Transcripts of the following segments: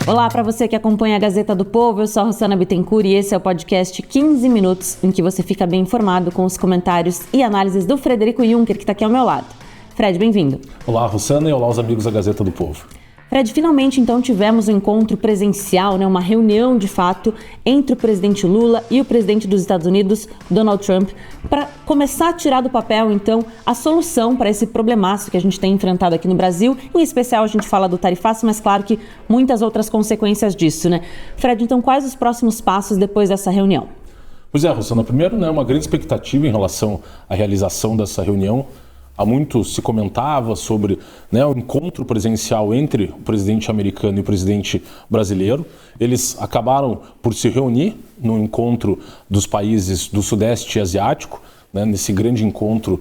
Olá para você que acompanha a Gazeta do Povo, eu sou a Rossana Bittencourt e esse é o podcast 15 Minutos, em que você fica bem informado com os comentários e análises do Frederico Juncker, que está aqui ao meu lado. Fred, bem-vindo. Olá, Rossana, e olá aos amigos da Gazeta do Povo. Fred, finalmente então tivemos um encontro presencial, uma reunião de fato entre o presidente Lula e o presidente dos Estados Unidos, Donald Trump, para começar a tirar do papel então a solução para esse problemaço que a gente tem enfrentado aqui no Brasil. Em especial a gente fala do tarifaço, mas claro que muitas outras consequências disso, né? Fred, então quais os próximos passos depois dessa reunião? Pois é, Rossana, primeiro, uma grande expectativa em relação à realização dessa reunião. Há muito se comentava sobre o encontro presencial entre o presidente americano e o presidente brasileiro. Eles acabaram por se reunir no encontro dos países do Sudeste Asiático, nesse grande encontro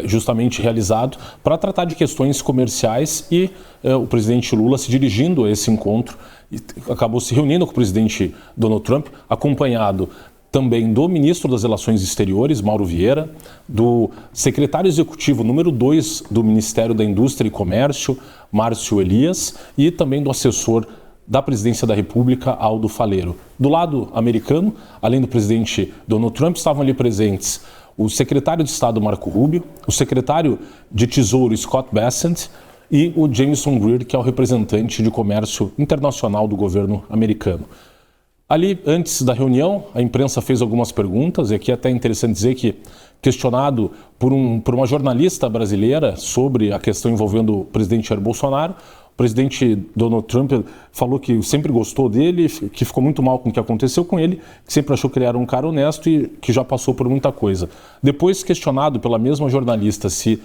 justamente realizado para tratar de questões comerciais e o presidente Lula se dirigindo a esse encontro e acabou se reunindo com o presidente Donald Trump, acompanhado também do ministro das Relações Exteriores, Mauro Vieira, do secretário executivo número 2 do Ministério da Indústria e Comércio, Márcio Elias, e também do assessor da Presidência da República, Aldo Faleiro. Do lado americano, além do presidente Donald Trump, estavam ali presentes o secretário de Estado Marco Rubio, o secretário de Tesouro Scott Bessent e o Jamieson Greer, que é o representante de comércio internacional do governo americano. Ali, antes da reunião, a imprensa fez algumas perguntas, e aqui é até interessante dizer que, questionado por uma jornalista brasileira sobre a questão envolvendo o presidente Jair Bolsonaro, o presidente Donald Trump falou que sempre gostou dele, que ficou muito mal com o que aconteceu com ele, que sempre achou que ele era um cara honesto e que já passou por muita coisa. Depois, questionado pela mesma jornalista se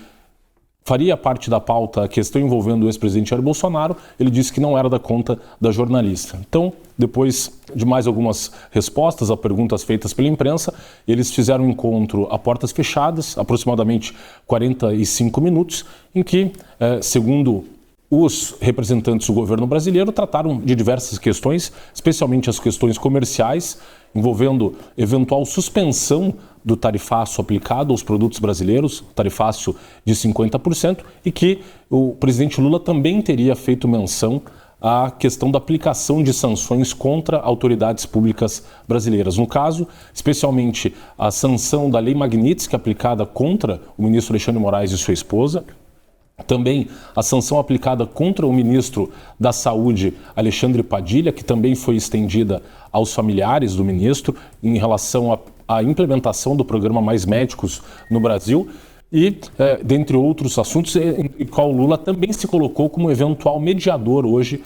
faria parte da pauta a questão envolvendo o ex-presidente Jair Bolsonaro, ele disse que não era da conta da jornalista. Então, depois de mais algumas respostas a perguntas feitas pela imprensa, eles fizeram um encontro a portas fechadas, aproximadamente 45 minutos, em que, segundo os representantes do governo brasileiro, trataram de diversas questões, especialmente as questões comerciais, envolvendo eventual suspensão do tarifaço aplicado aos produtos brasileiros, tarifaço de 50%, e que o presidente Lula também teria feito menção à questão da aplicação de sanções contra autoridades públicas brasileiras. No caso, especialmente a sanção da Lei Magnitsky aplicada contra o ministro Alexandre de Moraes e sua esposa, também a sanção aplicada contra o ministro da Saúde, Alexandre Padilha, que também foi estendida aos familiares do ministro em relação à implementação do programa Mais Médicos no Brasil e, dentre outros assuntos, em qual o Lula também se colocou como eventual mediador hoje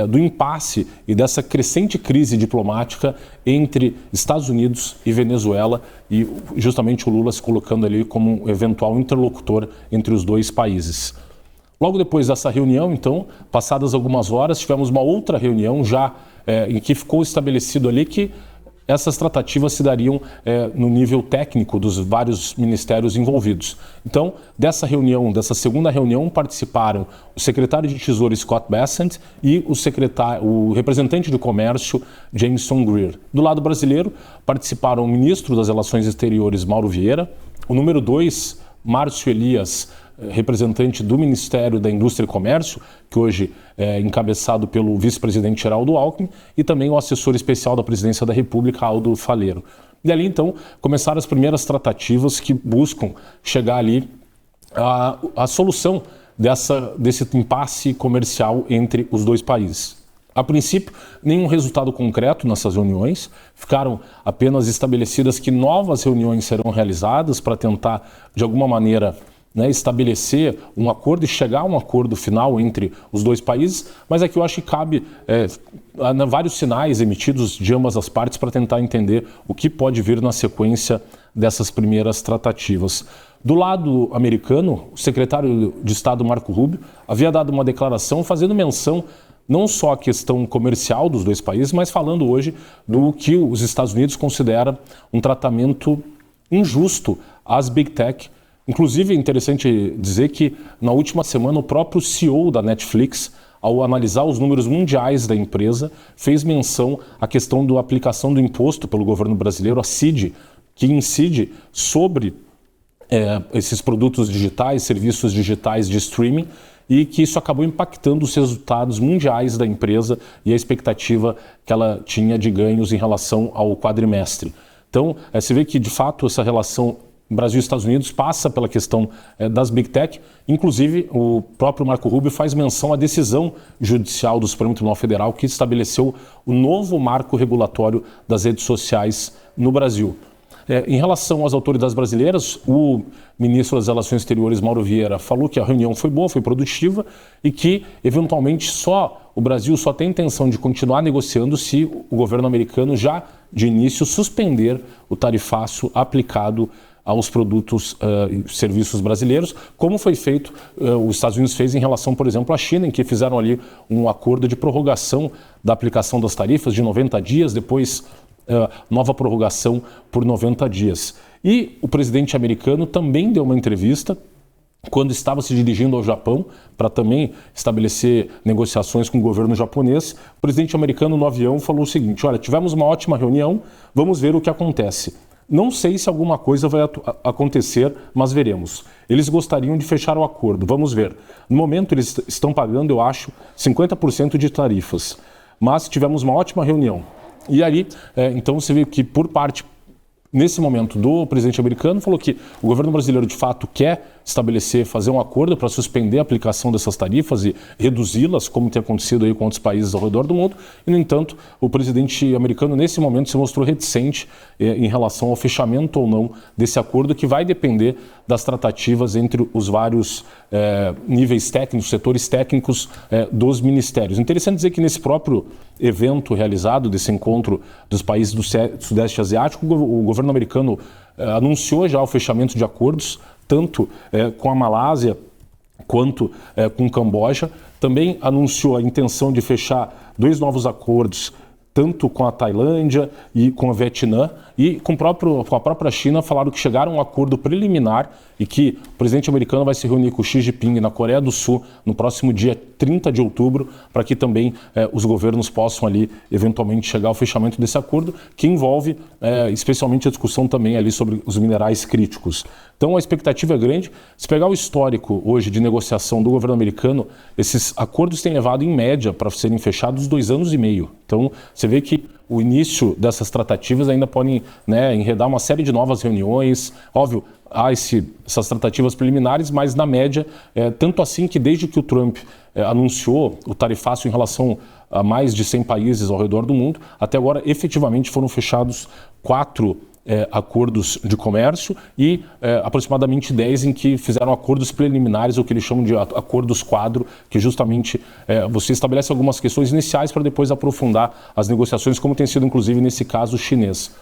do impasse e dessa crescente crise diplomática entre Estados Unidos e Venezuela, e justamente o Lula se colocando ali como um eventual interlocutor entre os dois países. Logo depois dessa reunião, então, passadas algumas horas, tivemos uma outra reunião já em que ficou estabelecido ali que essas tratativas se dariam no nível técnico dos vários ministérios envolvidos. Então, dessa segunda reunião, participaram o secretário de Tesouro Scott Bessent e o representante de comércio Jamieson Greer. Do lado brasileiro, participaram o ministro das Relações Exteriores Mauro Vieira, o número 2, Márcio Elias, representante do Ministério da Indústria e Comércio, que hoje é encabeçado pelo vice-presidente Geraldo Alckmin, e também o assessor especial da Presidência da República, Aldo Faleiro. E ali, então, começaram as primeiras tratativas que buscam chegar ali à solução desse impasse comercial entre os dois países. A princípio, nenhum resultado concreto nessas reuniões, ficaram apenas estabelecidas que novas reuniões serão realizadas para tentar, de alguma maneira, estabelecer um acordo e chegar a um acordo final entre os dois países, mas aqui eu acho que cabe vários sinais emitidos de ambas as partes para tentar entender o que pode vir na sequência dessas primeiras tratativas. Do lado americano, o secretário de Estado Marco Rubio havia dado uma declaração fazendo menção não só à questão comercial dos dois países, mas falando hoje do que os Estados Unidos considera um tratamento injusto às Big Tech. Inclusive, é interessante dizer que, na última semana, o próprio CEO da Netflix, ao analisar os números mundiais da empresa, fez menção à questão da aplicação do imposto pelo governo brasileiro, a CID, que incide sobre esses produtos digitais, serviços digitais de streaming, e que isso acabou impactando os resultados mundiais da empresa e a expectativa que ela tinha de ganhos em relação ao quadrimestre. Então, você vê que, de fato, essa relação Brasil e Estados Unidos passa pela questão das Big Tech. Inclusive, o próprio Marco Rubio faz menção à decisão judicial do Supremo Tribunal Federal que estabeleceu o novo marco regulatório das redes sociais no Brasil. Em relação às autoridades brasileiras, o ministro das Relações Exteriores, Mauro Vieira, falou que a reunião foi boa, foi produtiva e que, eventualmente, o Brasil só tem intenção de continuar negociando se o governo americano já, de início, suspender o tarifaço aplicado aos produtos e serviços brasileiros, como foi feito, os Estados Unidos fez em relação, por exemplo, à China, em que fizeram ali um acordo de prorrogação da aplicação das tarifas de 90 dias, depois nova prorrogação por 90 dias. E o presidente americano também deu uma entrevista quando estava se dirigindo ao Japão para também estabelecer negociações com o governo japonês. O presidente americano no avião falou o seguinte: olha, tivemos uma ótima reunião, vamos ver o que acontece. Não sei se alguma coisa vai acontecer, mas veremos. Eles gostariam de fechar o acordo, vamos ver. No momento eles estão pagando, eu acho, 50% de tarifas, mas tivemos uma ótima reunião. E aí, então você vê que por parte, nesse momento, do presidente americano, falou que o governo brasileiro de fato quer fazer um acordo para suspender a aplicação dessas tarifas e reduzi-las, como tem acontecido aí com outros países ao redor do mundo. E, no entanto, o presidente americano, nesse momento, se mostrou reticente em relação ao fechamento ou não desse acordo, que vai depender das tratativas entre os vários níveis técnicos, setores técnicos dos ministérios. Interessante dizer que nesse próprio evento realizado, desse encontro dos países do Sudeste Asiático, o governo americano anunciou já o fechamento de acordos, tanto com a Malásia quanto com o Camboja. Também anunciou a intenção de fechar 2 novos acordos, tanto com a Tailândia e com o Vietnã, e com a própria China, falaram que chegaram a um acordo preliminar e que o presidente americano vai se reunir com o Xi Jinping na Coreia do Sul no próximo dia 30 de outubro, para que também os governos possam ali eventualmente chegar ao fechamento desse acordo, que envolve especialmente a discussão também ali sobre os minerais críticos. Então a expectativa é grande. Se pegar o histórico hoje de negociação do governo americano, esses acordos têm levado em média para serem fechados 2 anos e meio. Então você vê que o início dessas tratativas ainda podem enredar uma série de novas reuniões. Óbvio, há essas tratativas preliminares, mas na média, tanto assim que desde que o Trump anunciou o tarifaço em relação a mais de 100 países ao redor do mundo, até agora efetivamente foram fechados 4 acordos de comércio e aproximadamente 10 em que fizeram acordos preliminares, o que eles chamam de acordos quadro, que justamente você estabelece algumas questões iniciais para depois aprofundar as negociações, como tem sido inclusive nesse caso chinês.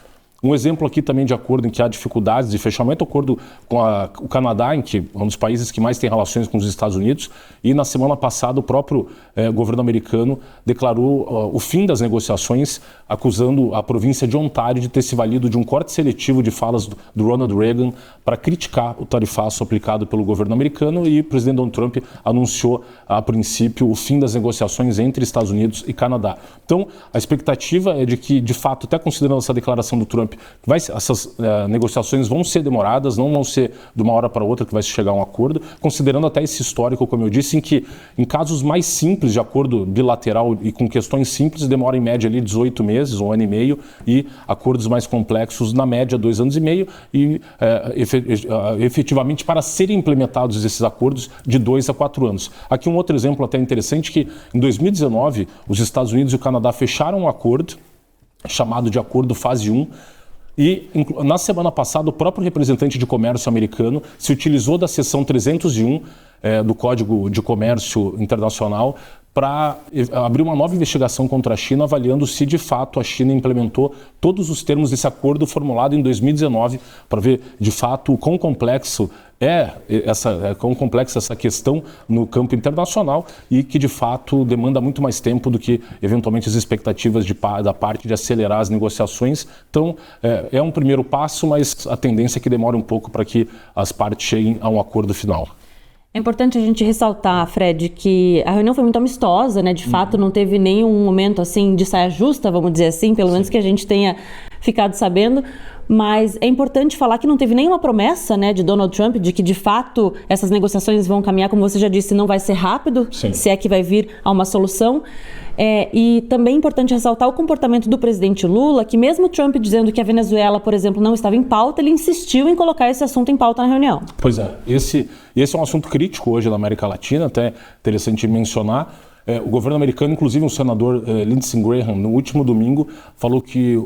Um exemplo aqui também de acordo em que há dificuldades de fechamento, acordo com o Canadá, em que é um dos países que mais tem relações com os Estados Unidos, e na semana passada o próprio governo americano declarou o fim das negociações, acusando a província de Ontário de ter se valido de um corte seletivo de falas do Ronald Reagan para criticar o tarifaço aplicado pelo governo americano, e o presidente Donald Trump anunciou a princípio o fim das negociações entre Estados Unidos e Canadá. Então a expectativa é de que, de fato, até considerando essa declaração do Trump, essas negociações vão ser demoradas, não vão ser de uma hora para outra que vai se chegar a um acordo, considerando até esse histórico, como eu disse, em que em casos mais simples de acordo bilateral e com questões simples, demora em média ali 18 meses, 1 ano e meio, e acordos mais complexos, na média, 2 anos e meio, e efetivamente para serem implementados esses acordos de 2 a 4 anos. Aqui um outro exemplo até interessante, que em 2019 os Estados Unidos e o Canadá fecharam um acordo chamado de Acordo Fase 1, e na semana passada o próprio representante de comércio americano se utilizou da seção 301 do Código de Comércio Internacional para abrir uma nova investigação contra a China, avaliando se de fato a China implementou todos os termos desse acordo formulado em 2019, para ver de fato o quão complexa essa questão no campo internacional, e que de fato demanda muito mais tempo do que eventualmente as expectativas da parte de acelerar as negociações. Então é um primeiro passo, mas a tendência é que demore um pouco para que as partes cheguem a um acordo final. É importante a gente ressaltar, Fred, que a reunião foi muito amistosa, né? De fato, não teve nenhum momento assim de saia justa, vamos dizer assim, pelo menos que a gente tenha ficado sabendo. mas é importante falar que não teve nenhuma promessa, né, de Donald Trump de que de fato essas negociações vão caminhar, como você já disse, não vai ser rápido, Sim. se é que vai vir a uma solução. E também é importante ressaltar o comportamento do presidente Lula, que mesmo Trump dizendo que a Venezuela, por exemplo, não estava em pauta, ele insistiu em colocar esse assunto em pauta na reunião. Pois é, esse é um assunto crítico hoje na América Latina, até interessante mencionar. O governo americano, inclusive o senador Lindsey Graham, no último domingo, falou que,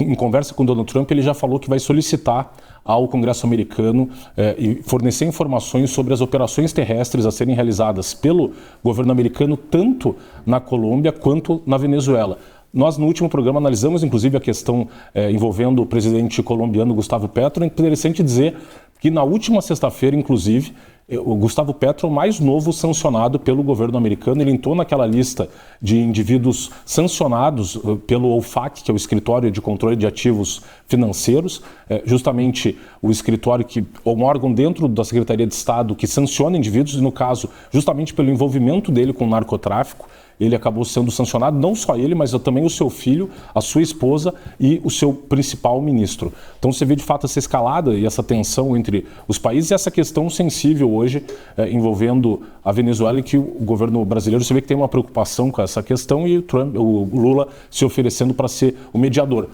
em conversa com Donald Trump, ele já falou que vai solicitar ao Congresso americano e fornecer informações sobre as operações terrestres a serem realizadas pelo governo americano, tanto na Colômbia quanto na Venezuela. Nós, no último programa, analisamos, inclusive, a questão envolvendo o presidente colombiano Gustavo Petro. É interessante dizer que, na última sexta-feira, inclusive, o Gustavo Petro, o mais novo sancionado pelo governo americano, ele entrou naquela lista de indivíduos sancionados pelo OFAC, que é o Escritório de Controle de Ativos Financeiros, justamente o escritório ou um órgão dentro da Secretaria de Estado que sanciona indivíduos, e no caso, justamente pelo envolvimento dele com o narcotráfico. Ele acabou sendo sancionado, não só ele, mas também o seu filho, a sua esposa e o seu principal ministro. Então você vê de fato essa escalada e essa tensão entre os países e essa questão sensível hoje envolvendo a Venezuela, e que o governo brasileiro, você vê que tem uma preocupação com essa questão, e o Lula se oferecendo para ser o mediador.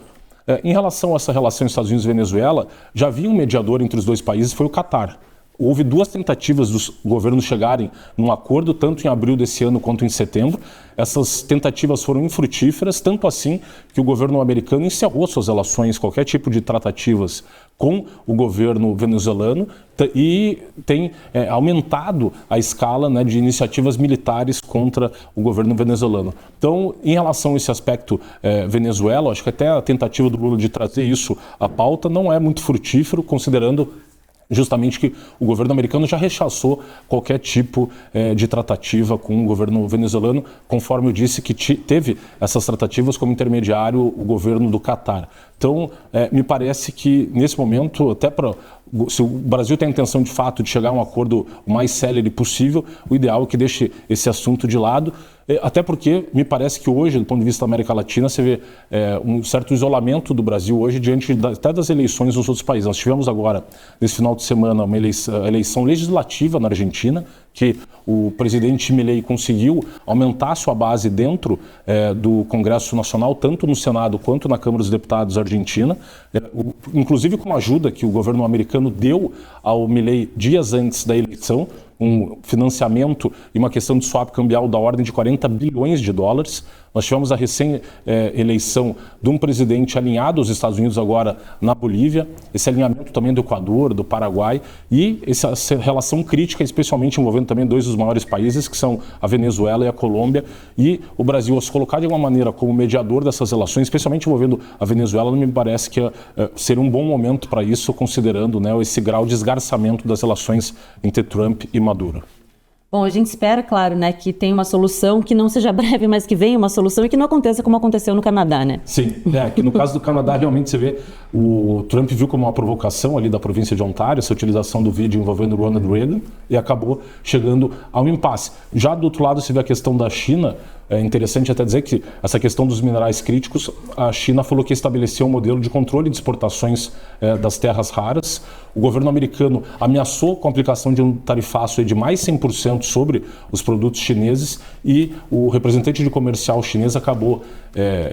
Em relação a essa relação Estados Unidos e Venezuela, já havia um mediador entre os dois países, foi o Catar. Houve 2 tentativas dos governos chegarem num acordo, tanto em abril desse ano quanto em setembro. Essas tentativas foram infrutíferas, tanto assim que o governo americano encerrou suas relações, qualquer tipo de tratativas com o governo venezuelano, e tem aumentado a escala, né, de iniciativas militares contra o governo venezuelano. Então, em relação a esse aspecto Venezuela, acho que até a tentativa do Lula de trazer isso à pauta não é muito frutífero, considerando justamente que o governo americano já rechaçou qualquer tipo de tratativa com o governo venezuelano, conforme eu disse que teve essas tratativas como intermediário o governo do Catar. Então, me parece que nesse momento, até se o Brasil tem a intenção de fato de chegar a um acordo o mais célere possível, o ideal é que deixe esse assunto de lado. Até porque me parece que hoje, do ponto de vista da América Latina, você vê um certo isolamento do Brasil hoje diante até das eleições nos outros países. Nós tivemos agora, nesse final de semana, uma eleição legislativa na Argentina, que o presidente Milei conseguiu aumentar sua base dentro do Congresso Nacional, tanto no Senado quanto na Câmara dos Deputados argentina, inclusive com a ajuda que o governo americano deu ao Milei dias antes da eleição, um financiamento e uma questão de swap cambial da ordem de 40 bilhões de dólares. Nós tivemos a recém-eleição de um presidente alinhado aos Estados Unidos agora na Bolívia, esse alinhamento também do Equador, do Paraguai, e essa relação crítica, especialmente envolvendo também 2 dos maiores países, que são a Venezuela e a Colômbia, e o Brasil a se colocar de alguma maneira como mediador dessas relações, especialmente envolvendo a Venezuela, não me parece que seria um bom momento para isso, considerando, né, esse grau de esgarçamento das relações entre Trump e Maduro. Bom, a gente espera, claro, né, que tenha uma solução, que não seja breve, mas que venha uma solução e que não aconteça como aconteceu no Canadá, né? Sim, que no caso do Canadá, realmente você vê, o Trump viu como uma provocação ali da província de Ontário, essa utilização do vídeo envolvendo Ronald Reagan, e acabou chegando a um impasse. Já do outro lado, você vê a questão da China. É interessante até dizer que essa questão dos minerais críticos, a China falou que estabeleceu um modelo de controle de exportações das terras raras. O governo americano ameaçou com a aplicação de um tarifaço de mais 100% sobre os produtos chineses, e o representante de comercial chinês acabou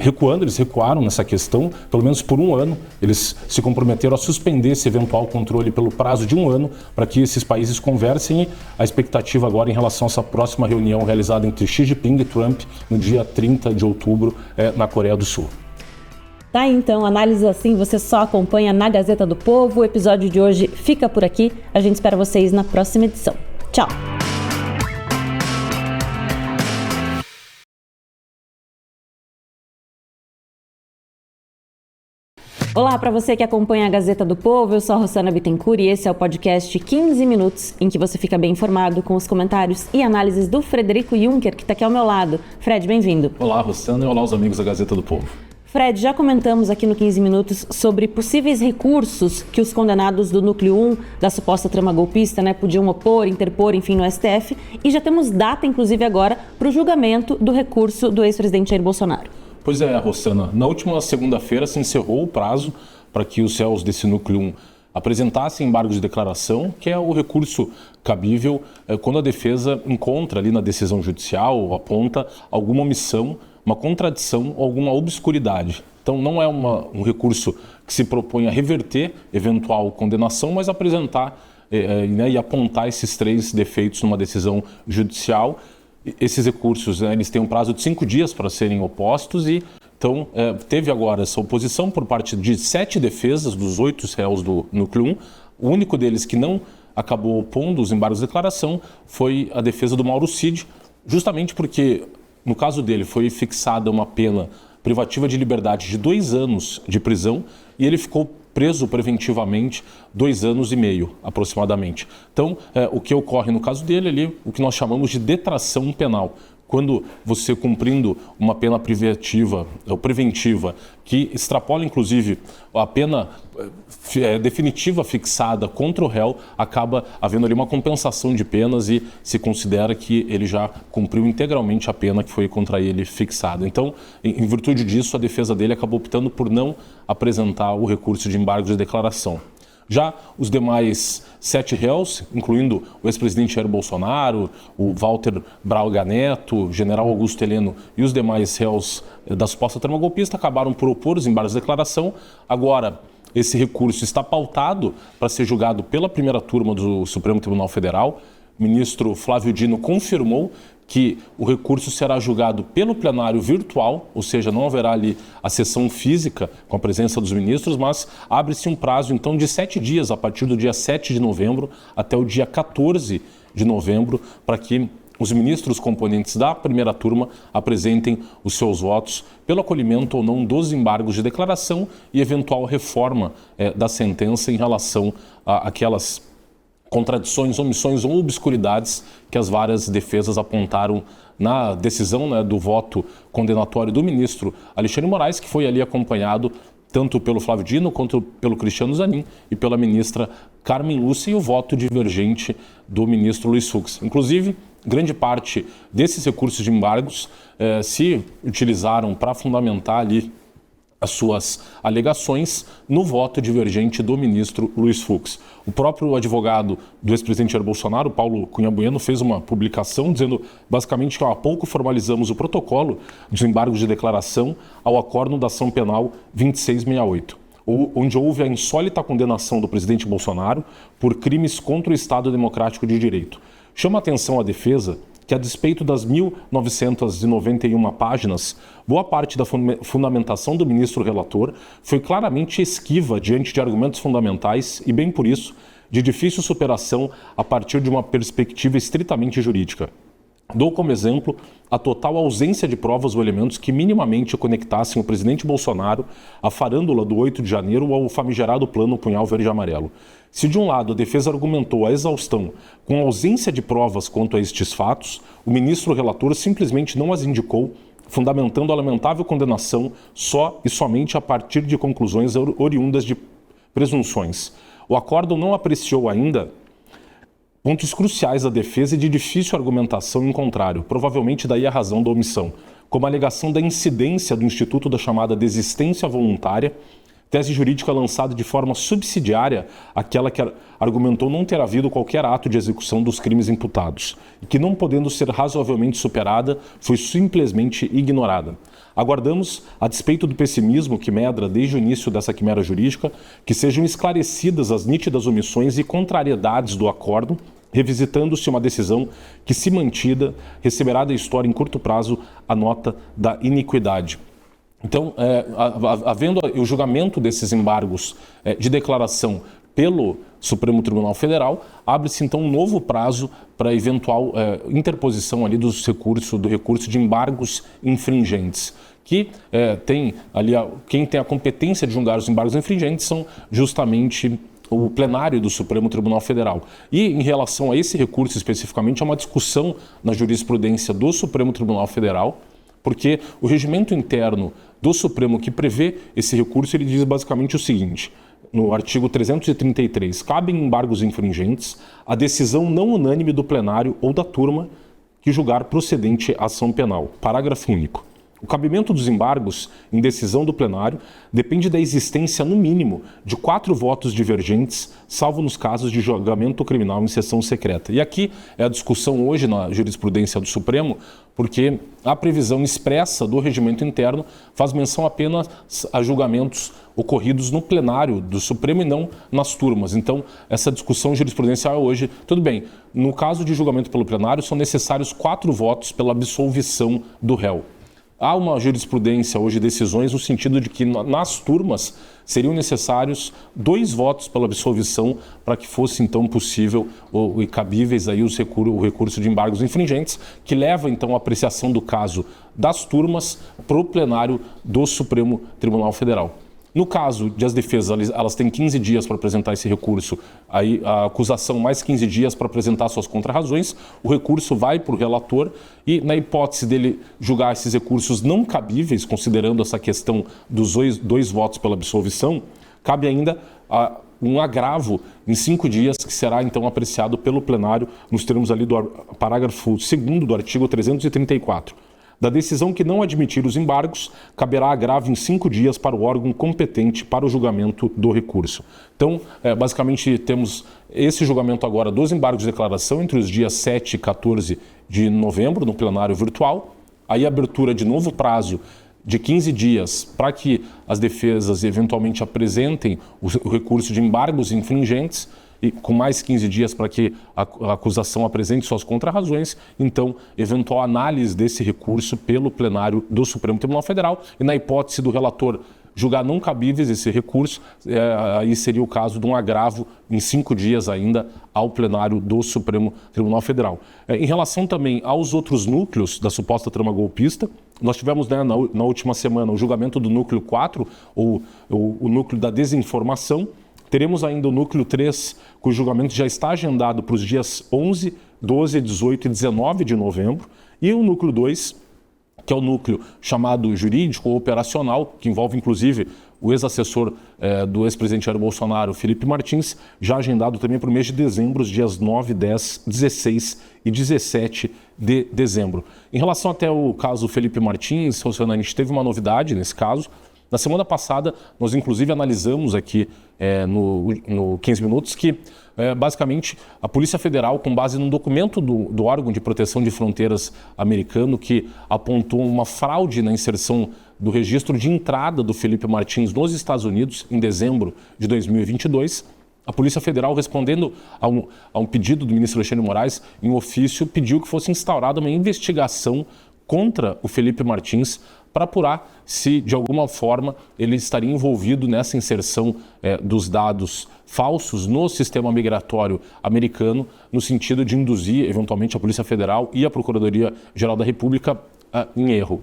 recuando. Eles recuaram nessa questão, pelo menos por um ano. Eles se comprometeram a suspender esse eventual controle pelo prazo de um ano, para que esses países conversem, e a expectativa agora em relação a essa próxima reunião realizada entre Xi Jinping e Trump no dia 30 de outubro na Coreia do Sul. Tá aí, então, análise assim você só acompanha na Gazeta do Povo. O episódio de hoje fica por aqui. A gente espera vocês na próxima edição. Tchau! Olá para você que acompanha a Gazeta do Povo, eu sou a Rossana Bittencourt e esse é o podcast 15 Minutos, em que você fica bem informado com os comentários e análises do Frederico Juncker, que está aqui ao meu lado. Fred, bem-vindo. Olá, Rossana, e olá os amigos da Gazeta do Povo. Fred, já comentamos aqui no 15 Minutos sobre possíveis recursos que os condenados do Núcleo 1 da suposta trama golpista, né, podiam interpor, enfim, no STF, e já temos data, inclusive agora, para o julgamento do recurso do ex-presidente Jair Bolsonaro. Pois é, Rossana, na última segunda-feira se encerrou o prazo para que os réus desse núcleo 1 apresentassem embargos de declaração, que é o recurso cabível quando a defesa encontra ali na decisão judicial ou aponta alguma omissão, uma contradição ou alguma obscuridade. Então não é um recurso que se propõe a reverter eventual condenação, mas apresentar e apontar esses 3 defeitos numa decisão judicial. Esses recursos, eles têm um prazo de 5 dias para serem opostos e então teve agora essa oposição por parte de 7 defesas dos 8 réus do núcleo 1. O único deles que não acabou opondo os embargos de declaração foi a defesa do Mauro Cid, justamente porque no caso dele foi fixada uma pena privativa de liberdade de 2 anos de prisão e ele ficou preso preventivamente 2 anos e meio, aproximadamente. Então, o que ocorre no caso dele ali, o que nós chamamos de detração penal. Quando você cumprindo uma pena privativa ou preventiva que extrapola, inclusive, a pena definitiva fixada contra o réu, acaba havendo ali uma compensação de penas e se considera que ele já cumpriu integralmente a pena que foi contra ele fixada. Então, em virtude disso, a defesa dele acabou optando por não apresentar o recurso de embargo de declaração. Já os demais 7 réus, incluindo o ex-presidente Jair Bolsonaro, o Walter Braga Neto, o general Augusto Heleno e os demais réus da suposta trama golpista, acabaram por opor os embargos de declaração. Agora, esse recurso está pautado para ser julgado pela primeira turma do Supremo Tribunal Federal. O ministro Flávio Dino confirmou que o recurso será julgado pelo plenário virtual, ou seja, não haverá ali a sessão física com a presença dos ministros, mas abre-se um prazo então de 7 dias, a partir do dia 7 de novembro até o dia 14 de novembro, para que os ministros componentes da primeira turma apresentem os seus votos pelo acolhimento ou não dos embargos de declaração e eventual reforma da sentença em relação àquelas contradições, omissões ou obscuridades que as várias defesas apontaram na decisão do voto condenatório do ministro Alexandre Moraes, que foi ali acompanhado tanto pelo Flávio Dino quanto pelo Cristiano Zanin e pela ministra Carmen Lúcia, e o voto divergente do ministro Luiz Fux. Inclusive, grande parte desses recursos de embargos se utilizaram para fundamentar ali as suas alegações no voto divergente do ministro Luiz Fux. O próprio advogado do ex-presidente Jair Bolsonaro, Paulo Cunha Bueno, fez uma publicação dizendo basicamente que há pouco formalizamos o protocolo de embargos de declaração ao Acórdão da Ação Penal 2668, onde houve a insólita condenação do presidente Bolsonaro por crimes contra o Estado Democrático de Direito. Chama a atenção a defesa que, a despeito das 1.991 páginas, boa parte da fundamentação do ministro relator foi claramente esquiva diante de argumentos fundamentais e, bem por isso, de difícil superação a partir de uma perspectiva estritamente jurídica. Dou como exemplo a total ausência de provas ou elementos que minimamente conectassem o presidente Bolsonaro à farândula do 8 de janeiro ou ao famigerado plano Punhal Verde e Amarelo. Se de um lado a defesa argumentou a exaustão com ausência de provas quanto a estes fatos, o ministro relator simplesmente não as indicou, fundamentando a lamentável condenação só e somente a partir de conclusões oriundas de presunções. O acórdão não apreciou ainda pontos cruciais da defesa e de difícil argumentação em contrário, provavelmente daí a razão da omissão, como a alegação da incidência do Instituto da chamada desistência voluntária, tese jurídica lançada de forma subsidiária àquela que argumentou não ter havido qualquer ato de execução dos crimes imputados, e que, não podendo ser razoavelmente superada, foi simplesmente ignorada. Aguardamos, a despeito do pessimismo que medra desde o início dessa quimera jurídica, que sejam esclarecidas as nítidas omissões e contrariedades do acórdão, revisitando-se uma decisão que, se mantida, receberá da história em curto prazo a nota da iniquidade. Então, havendo o julgamento desses embargos de declaração pelo Supremo Tribunal Federal, abre-se então um novo prazo para eventual interposição ali do recurso de embargos infringentes, que tem ali quem tem a competência de julgar os embargos infringentes são justamente o plenário do Supremo Tribunal Federal. E em relação a esse recurso especificamente, há uma discussão na jurisprudência do Supremo Tribunal Federal, porque o regimento interno do Supremo que prevê esse recurso, ele diz basicamente o seguinte: no artigo 333, cabem embargos infringentes a decisão não unânime do plenário ou da turma que julgar procedente a ação penal. Parágrafo único. O cabimento dos embargos em decisão do plenário depende da existência, no mínimo, de 4 votos divergentes, salvo nos casos de julgamento criminal em sessão secreta. E aqui é a discussão hoje na jurisprudência do Supremo, porque a previsão expressa do regimento interno faz menção apenas a julgamentos ocorridos no plenário do Supremo e não nas turmas. Então, essa discussão jurisprudencial hoje, tudo bem, no caso de julgamento pelo plenário, são necessários 4 votos pela absolvição do réu. Há uma jurisprudência hoje, decisões no sentido de que nas turmas seriam necessários 2 votos pela absolvição para que fosse então possível e cabíveis aí o recurso de embargos infringentes, que leva então a apreciação do caso das turmas para o plenário do Supremo Tribunal Federal. No caso de as defesas, elas têm 15 dias para apresentar esse recurso, aí a acusação mais 15 dias para apresentar suas contrarrazões, o recurso vai para o relator e, na hipótese dele julgar esses recursos não cabíveis, considerando essa questão dos 2 votos pela absolvição, cabe ainda um agravo em 5 dias, que será então apreciado pelo plenário nos termos ali do parágrafo 2º do artigo 334. Da decisão que não admitir os embargos, caberá agravo em 5 dias para o órgão competente para o julgamento do recurso. Então, basicamente, temos esse julgamento agora dos embargos de declaração entre os dias 7 e 14 de novembro, no plenário virtual. Aí, a abertura de novo prazo de 15 dias para que as defesas eventualmente apresentem o recurso de embargos infringentes, e com mais 15 dias para que a acusação apresente suas contrarrazões, então, eventual análise desse recurso pelo plenário do Supremo Tribunal Federal e, na hipótese do relator julgar não cabíveis esse recurso, aí seria o caso de um agravo em 5 dias ainda ao plenário do Supremo Tribunal Federal. Em relação também aos outros núcleos da suposta trama golpista, nós tivemos na última semana o julgamento do núcleo 4, ou o núcleo da desinformação. Teremos ainda o núcleo 3, cujo julgamento já está agendado para os dias 11, 12, 18 e 19 de novembro. E o núcleo 2, que é o núcleo chamado jurídico ou operacional, que envolve inclusive o ex-assessor do ex-presidente Jair Bolsonaro, Felipe Martins, já agendado também para o mês de dezembro, os dias 9, 10, 16 e 17 de dezembro. Em relação até ao caso Felipe Martins, a gente teve uma novidade nesse caso. Na semana passada, nós inclusive analisamos aqui no 15 Minutos que, basicamente, a Polícia Federal, com base num documento do órgão de proteção de fronteiras americano, que apontou uma fraude na inserção do registro de entrada do Felipe Martins nos Estados Unidos em dezembro de 2022, a Polícia Federal, respondendo a um pedido do ministro Alexandre de Moraes, em ofício, pediu que fosse instaurada uma investigação contra o Felipe Martins para apurar se, de alguma forma, ele estaria envolvido nessa inserção dos dados falsos no sistema migratório americano, no sentido de induzir, eventualmente, a Polícia Federal e a Procuradoria-Geral da República em erro.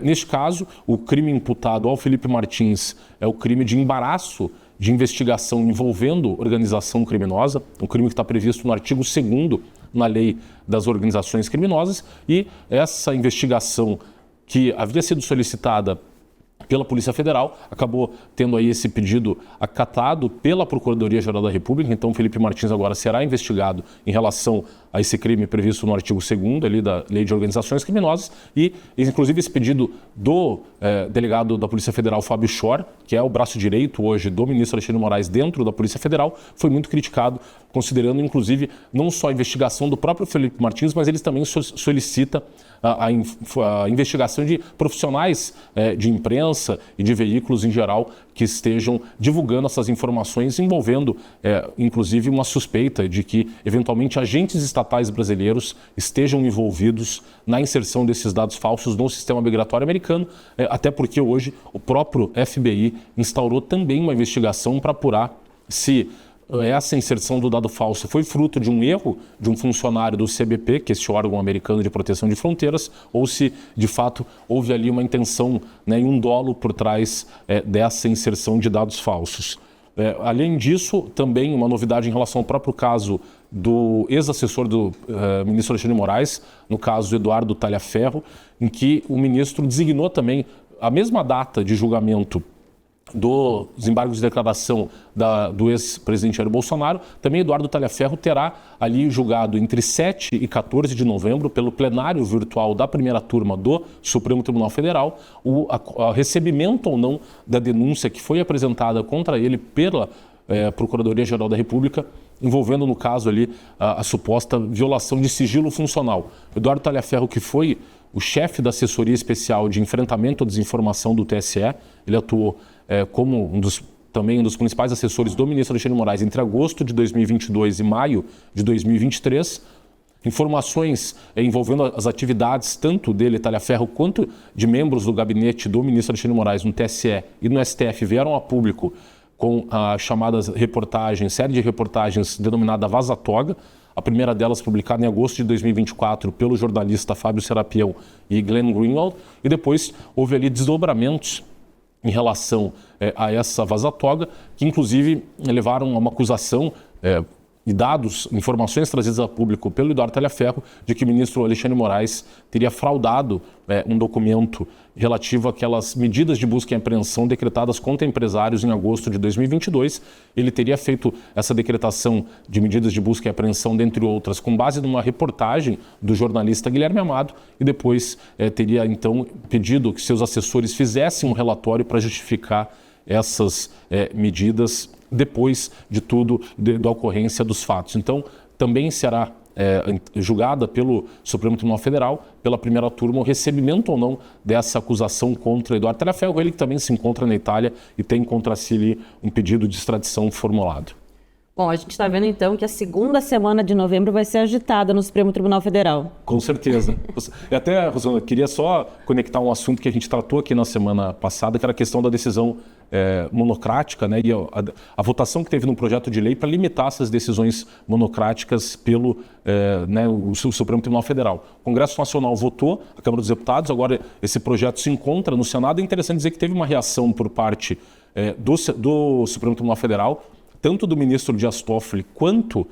Neste caso, o crime imputado ao Felipe Martins é o crime de embaraço de investigação envolvendo organização criminosa, um crime que está previsto no artigo 2º na Lei das Organizações Criminosas, e essa investigação que havia sido solicitada pela Polícia Federal, acabou tendo aí esse pedido acatado pela Procuradoria-Geral da República. Então, Felipe Martins agora será investigado em relação a esse crime previsto no artigo 2º ali da Lei de Organizações Criminosas e, inclusive, esse pedido do delegado da Polícia Federal, Fábio Schor, que é o braço direito hoje do ministro Alexandre de Moraes dentro da Polícia Federal, foi muito criticado, considerando, inclusive, não só a investigação do próprio Felipe Martins, mas ele também solicita a investigação de profissionais de imprensa e de veículos em geral que estejam divulgando essas informações envolvendo, inclusive, uma suspeita de que, eventualmente, agentes estatais brasileiros estejam envolvidos na inserção desses dados falsos no sistema migratório americano, até porque hoje o próprio FBI instaurou também uma investigação para apurar se essa inserção do dado falso foi fruto de um erro de um funcionário do CBP, que é esse órgão americano de proteção de fronteiras, ou se, de fato, houve ali uma intenção, e um dolo por trás dessa inserção de dados falsos. Além disso, também uma novidade em relação ao próprio caso do ex-assessor do ministro Alexandre de Moraes, no caso Eduardo Talhaferro, em que o ministro designou também a mesma data de julgamento dos embargos de declaração do ex-presidente Jair Bolsonaro, também Eduardo Talhaferro terá ali julgado entre 7 e 14 de novembro, pelo plenário virtual da primeira turma do Supremo Tribunal Federal, o recebimento ou não da denúncia que foi apresentada contra ele pela Procuradoria-Geral da República, envolvendo, no caso ali, a suposta violação de sigilo funcional. Eduardo Talhaferro, que foi o chefe da assessoria especial de enfrentamento à desinformação do TSE, ele atuou como também um dos principais assessores do ministro Alexandre de Moraes entre agosto de 2022 e maio de 2023. Informações envolvendo as atividades tanto dele, Talhaferro, quanto de membros do gabinete do ministro Alexandre de Moraes no TSE e no STF vieram a público com a chamada série de reportagens denominada Vaza Toga, a primeira delas publicada em agosto de 2024 pelo jornalista Fábio Serapião e Glenn Greenwald, e depois houve ali desdobramentos em relação a essa Vaza Toga, que inclusive levaram a uma acusação e informações trazidas a público pelo Eduardo Talhaferro de que o ministro Alexandre de Moraes teria fraudado um documento relativo àquelas medidas de busca e apreensão decretadas contra empresários em agosto de 2022. Ele teria feito essa decretação de medidas de busca e apreensão, dentre outras, com base numa reportagem do jornalista Guilherme Amado, e depois teria então pedido que seus assessores fizessem um relatório para justificar essas medidas depois de tudo, da ocorrência dos fatos. Então, também será julgada pelo Supremo Tribunal Federal, pela primeira turma, o recebimento ou não dessa acusação contra Eduardo Talhaferro, ele que também se encontra na Itália e tem contra si ali um pedido de extradição formulado. Bom, a gente está vendo então que a segunda semana de novembro vai ser agitada no Supremo Tribunal Federal. Com certeza. E até, Rosana, queria só conectar um assunto que a gente tratou aqui na semana passada, que era a questão da decisão monocrática, né, e a votação que teve no projeto de lei para limitar essas decisões monocráticas pelo o Supremo Tribunal Federal. O Congresso Nacional votou, a Câmara dos Deputados, agora esse projeto se encontra no Senado. É interessante dizer que teve uma reação por parte do Supremo Tribunal Federal, tanto do ministro Dias Toffoli quanto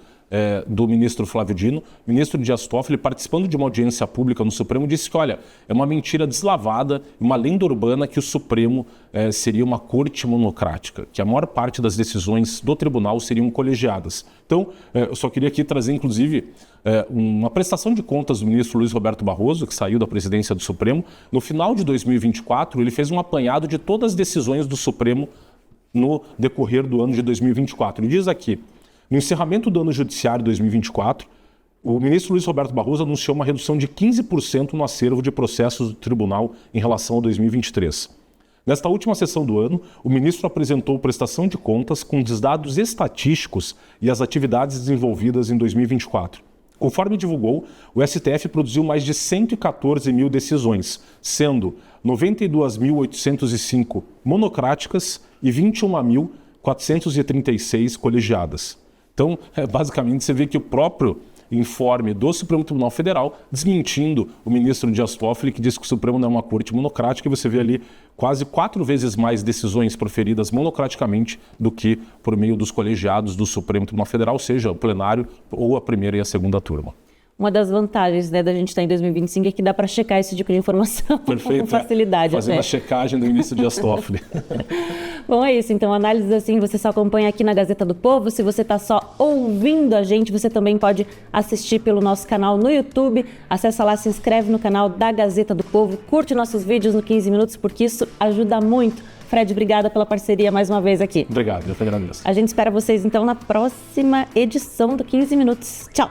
do ministro Flávio Dino. O ministro Dias Toffoli, participando de uma audiência pública no Supremo, disse que, olha, é uma mentira deslavada, uma lenda urbana que o Supremo seria uma corte monocrática, que a maior parte das decisões do tribunal seriam colegiadas. Então, eu só queria aqui trazer, inclusive, uma prestação de contas do ministro Luiz Roberto Barroso, que saiu da presidência do Supremo. No final de 2024, ele fez um apanhado de todas as decisões do Supremo no decorrer do ano de 2024. Ele diz aqui: no encerramento do ano judiciário 2024, o ministro Luiz Roberto Barroso anunciou uma redução de 15% no acervo de processos do tribunal em relação a 2023. Nesta última sessão do ano, o ministro apresentou prestação de contas com os dados estatísticos e as atividades desenvolvidas em 2024. Conforme divulgou, o STF produziu mais de 114 mil decisões, sendo 92.805 monocráticas e 21.436 colegiadas. Então, basicamente, você vê que o próprio informe do Supremo Tribunal Federal desmentindo o ministro Dias Toffoli, que diz que o Supremo não é uma corte monocrática, e você vê ali quase 4 vezes mais decisões proferidas monocraticamente do que por meio dos colegiados do Supremo Tribunal Federal, seja o plenário ou a primeira e a segunda turma. Uma das vantagens, né, da gente estar em 2025 é que dá para checar esse tipo de informação com facilidade. Fazendo a checagem do ministro Dias Toffoli. Bom, é isso. Então, análises assim você só acompanha aqui na Gazeta do Povo. Se você está só ouvindo a gente, você também pode assistir pelo nosso canal no YouTube. Acessa lá, se inscreve no canal da Gazeta do Povo, curte nossos vídeos no 15 minutos, porque isso ajuda muito. Fred, obrigada pela parceria mais uma vez aqui. Obrigado, eu te agradeço. A gente espera vocês, então, na próxima edição do 15 Minutos. Tchau!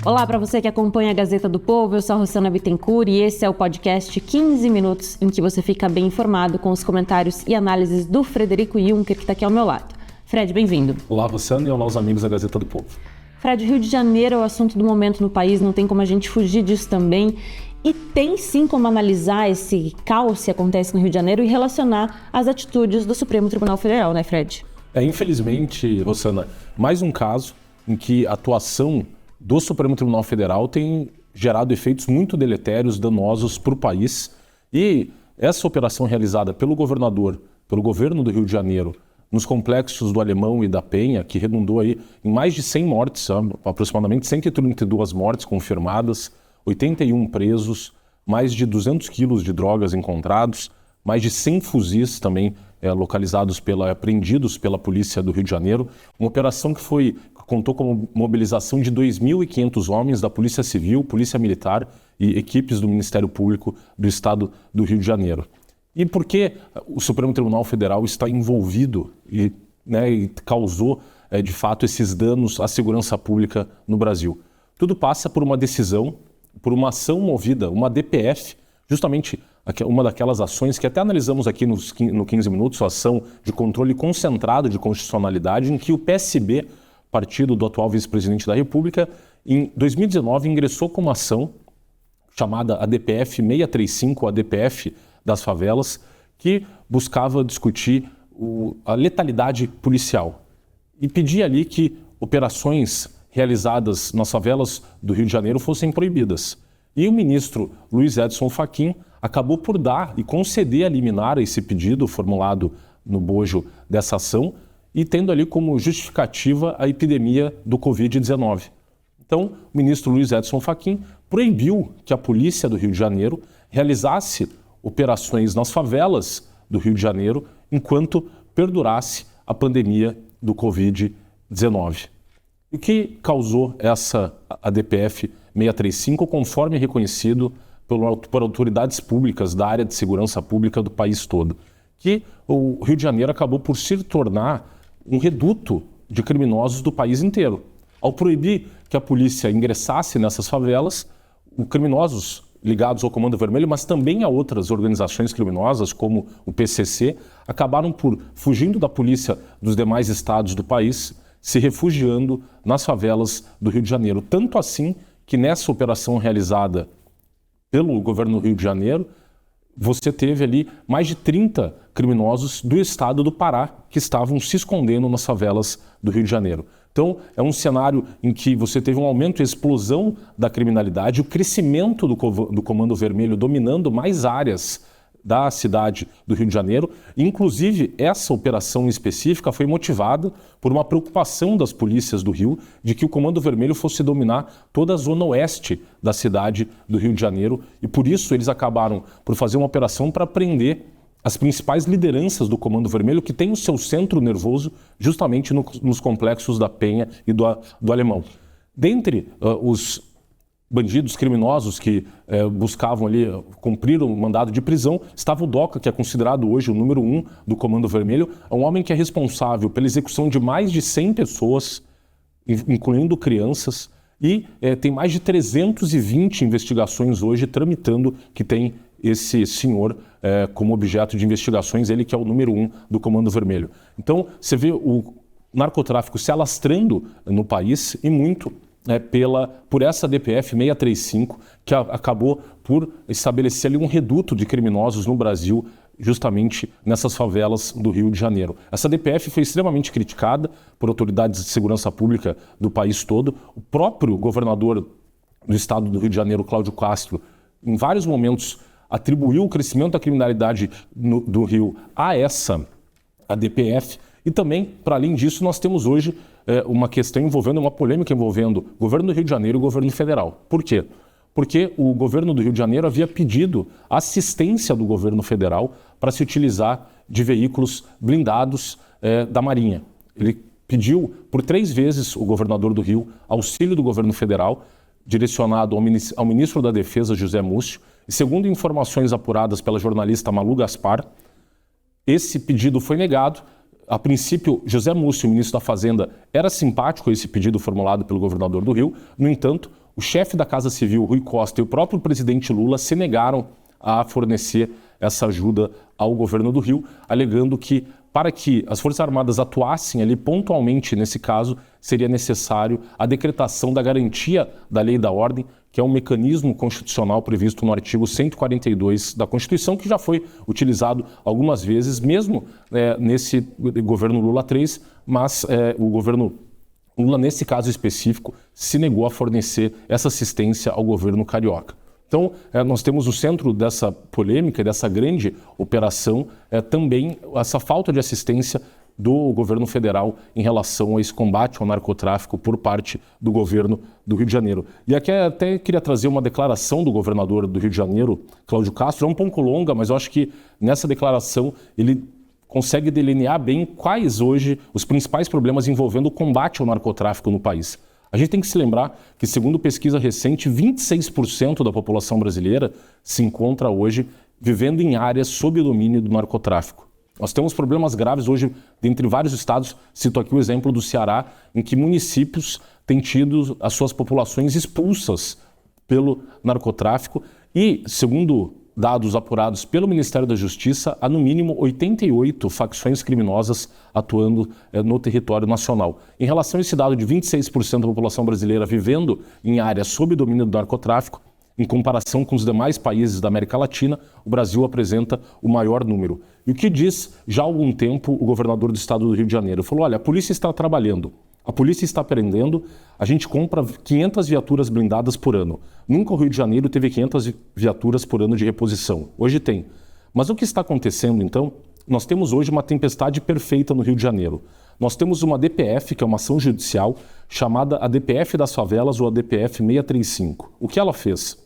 Olá para você que acompanha a Gazeta do Povo, eu sou a Rossana Bittencourt e esse é o podcast 15 Minutos, em que você fica bem informado com os comentários e análises do Frederico Juncker, que está aqui ao meu lado. Fred, bem-vindo. Olá, Rossana, e olá aos amigos da Gazeta do Povo. Fred, Rio de Janeiro é o assunto do momento no país, não tem como a gente fugir disso também. E tem sim como analisar esse caos que acontece no Rio de Janeiro e relacionar as atitudes do Supremo Tribunal Federal, né, Fred? Infelizmente, Rossana, mais um caso em que a atuação do Supremo Tribunal Federal tem gerado efeitos muito deletérios, danosos para o país. E essa operação realizada pelo governador, pelo governo do Rio de Janeiro, nos complexos do Alemão e da Penha, que redundou aí em mais de 100 mortes, aproximadamente 132 mortes confirmadas, 81 presos, mais de 200 quilos de drogas encontrados, mais de 100 fuzis também apreendidos pela polícia do Rio de Janeiro. Uma operação que contou com mobilização de 2.500 homens da Polícia Civil, Polícia Militar e equipes do Ministério Público do Estado do Rio de Janeiro. E por que o Supremo Tribunal Federal está envolvido e causou, de fato, esses danos à segurança pública no Brasil? Tudo passa por uma decisão, por uma ação movida, uma DPF, justamente uma daquelas ações que até analisamos aqui no 15 Minutos, a ação de controle concentrado de constitucionalidade, em que o PSB, partido do atual vice-presidente da República, em 2019 ingressou com uma ação chamada ADPF 635, a DPF das favelas, que buscava discutir a letalidade policial e pedia ali que operações realizadas nas favelas do Rio de Janeiro fossem proibidas. E o ministro Luiz Edson Fachin acabou por dar e conceder a liminar a esse pedido formulado no bojo dessa ação e tendo ali como justificativa a epidemia do Covid-19. Então, o ministro Luiz Edson Fachin proibiu que a polícia do Rio de Janeiro realizasse operações nas favelas do Rio de Janeiro enquanto perdurasse a pandemia do Covid-19. E o que causou essa ADPF 635, conforme reconhecido por autoridades públicas da área de segurança pública do país todo? Que o Rio de Janeiro acabou por se tornar um reduto de criminosos do país inteiro. Ao proibir que a polícia ingressasse nessas favelas, os criminosos ligados ao Comando Vermelho, mas também a outras organizações criminosas, como o PCC, acabaram por, fugindo da polícia dos demais estados do país, se refugiando nas favelas do Rio de Janeiro. Tanto assim que nessa operação realizada pelo governo do Rio de Janeiro, você teve ali mais de 30 criminosos do estado do Pará que estavam se escondendo nas favelas do Rio de Janeiro. Então, é um cenário em que você teve um aumento e explosão da criminalidade, o crescimento do Comando Vermelho dominando mais áreas da cidade do Rio de Janeiro. Inclusive, essa operação específica foi motivada por uma preocupação das polícias do Rio de que o Comando Vermelho fosse dominar toda a zona oeste da cidade do Rio de Janeiro e por isso eles acabaram por fazer uma operação para prender as principais lideranças do Comando Vermelho, que tem o seu centro nervoso justamente nos complexos da Penha e do Alemão. Dentre os bandidos criminosos que buscavam ali cumprir um mandado de prisão, estava o Doca, que é considerado hoje o número 1 do Comando Vermelho, um homem que é responsável pela execução de mais de 100 pessoas, incluindo crianças, e tem mais de 320 investigações hoje tramitando que tem esse senhor como objeto de investigações, ele que é o número 1 do Comando Vermelho. Então, você vê o narcotráfico se alastrando no país e muito por essa DPF 635, que acabou por estabelecer ali um reduto de criminosos no Brasil, justamente nessas favelas do Rio de Janeiro. Essa DPF foi extremamente criticada por autoridades de segurança pública do país todo. O próprio governador do estado do Rio de Janeiro, Cláudio Castro, em vários momentos atribuiu o crescimento da criminalidade do Rio a a DPF. E também, para além disso, nós temos hoje uma polêmica envolvendo o governo do Rio de Janeiro e o governo federal. Por quê? Porque o governo do Rio de Janeiro havia pedido assistência do governo federal para se utilizar de veículos blindados da Marinha. Ele pediu por 3 vezes, o governador do Rio, auxílio do governo federal, direcionado ao ministro da Defesa, José Múcio, e segundo informações apuradas pela jornalista Malu Gaspar, esse pedido foi negado. A princípio, José Múcio, ministro da Fazenda, era simpático a esse pedido formulado pelo governador do Rio. No entanto, o chefe da Casa Civil, Rui Costa, e o próprio presidente Lula se negaram a fornecer essa ajuda ao governo do Rio, alegando que, para que as Forças Armadas atuassem ali pontualmente nesse caso, seria necessário a decretação da garantia da lei e da ordem, que é um mecanismo constitucional previsto no artigo 142 da Constituição, que já foi utilizado algumas vezes, mesmo nesse governo Lula 3, mas o governo Lula, nesse caso específico, se negou a fornecer essa assistência ao governo carioca. Então, nós temos no centro dessa polêmica, dessa grande operação, também essa falta de assistência do governo federal em relação a esse combate ao narcotráfico por parte do governo do Rio de Janeiro. E aqui até queria trazer uma declaração do governador do Rio de Janeiro, Cláudio Castro. É um pouco longa, mas eu acho que nessa declaração ele consegue delinear bem quais hoje os principais problemas envolvendo o combate ao narcotráfico no país. A gente tem que se lembrar que, segundo pesquisa recente, 26% da população brasileira se encontra hoje vivendo em áreas sob o domínio do narcotráfico. Nós temos problemas graves hoje, dentre vários estados. Cito aqui o exemplo do Ceará, em que municípios têm tido as suas populações expulsas pelo narcotráfico e, segundo dados apurados pelo Ministério da Justiça, há no mínimo 88 facções criminosas atuando no território nacional. Em relação a esse dado de 26% da população brasileira vivendo em áreas sob domínio do narcotráfico, em comparação com os demais países da América Latina, o Brasil apresenta o maior número. E o que diz já há algum tempo o governador do estado do Rio de Janeiro? Falou, olha, a polícia está trabalhando, a polícia está prendendo, a gente compra 500 viaturas blindadas por ano. Nunca o Rio de Janeiro teve 500 viaturas por ano de reposição. Hoje tem. Mas o que está acontecendo, então? Nós temos hoje uma tempestade perfeita no Rio de Janeiro. Nós temos uma DPF, que é uma ação judicial, chamada a DPF das favelas ou a DPF 635. O que ela fez?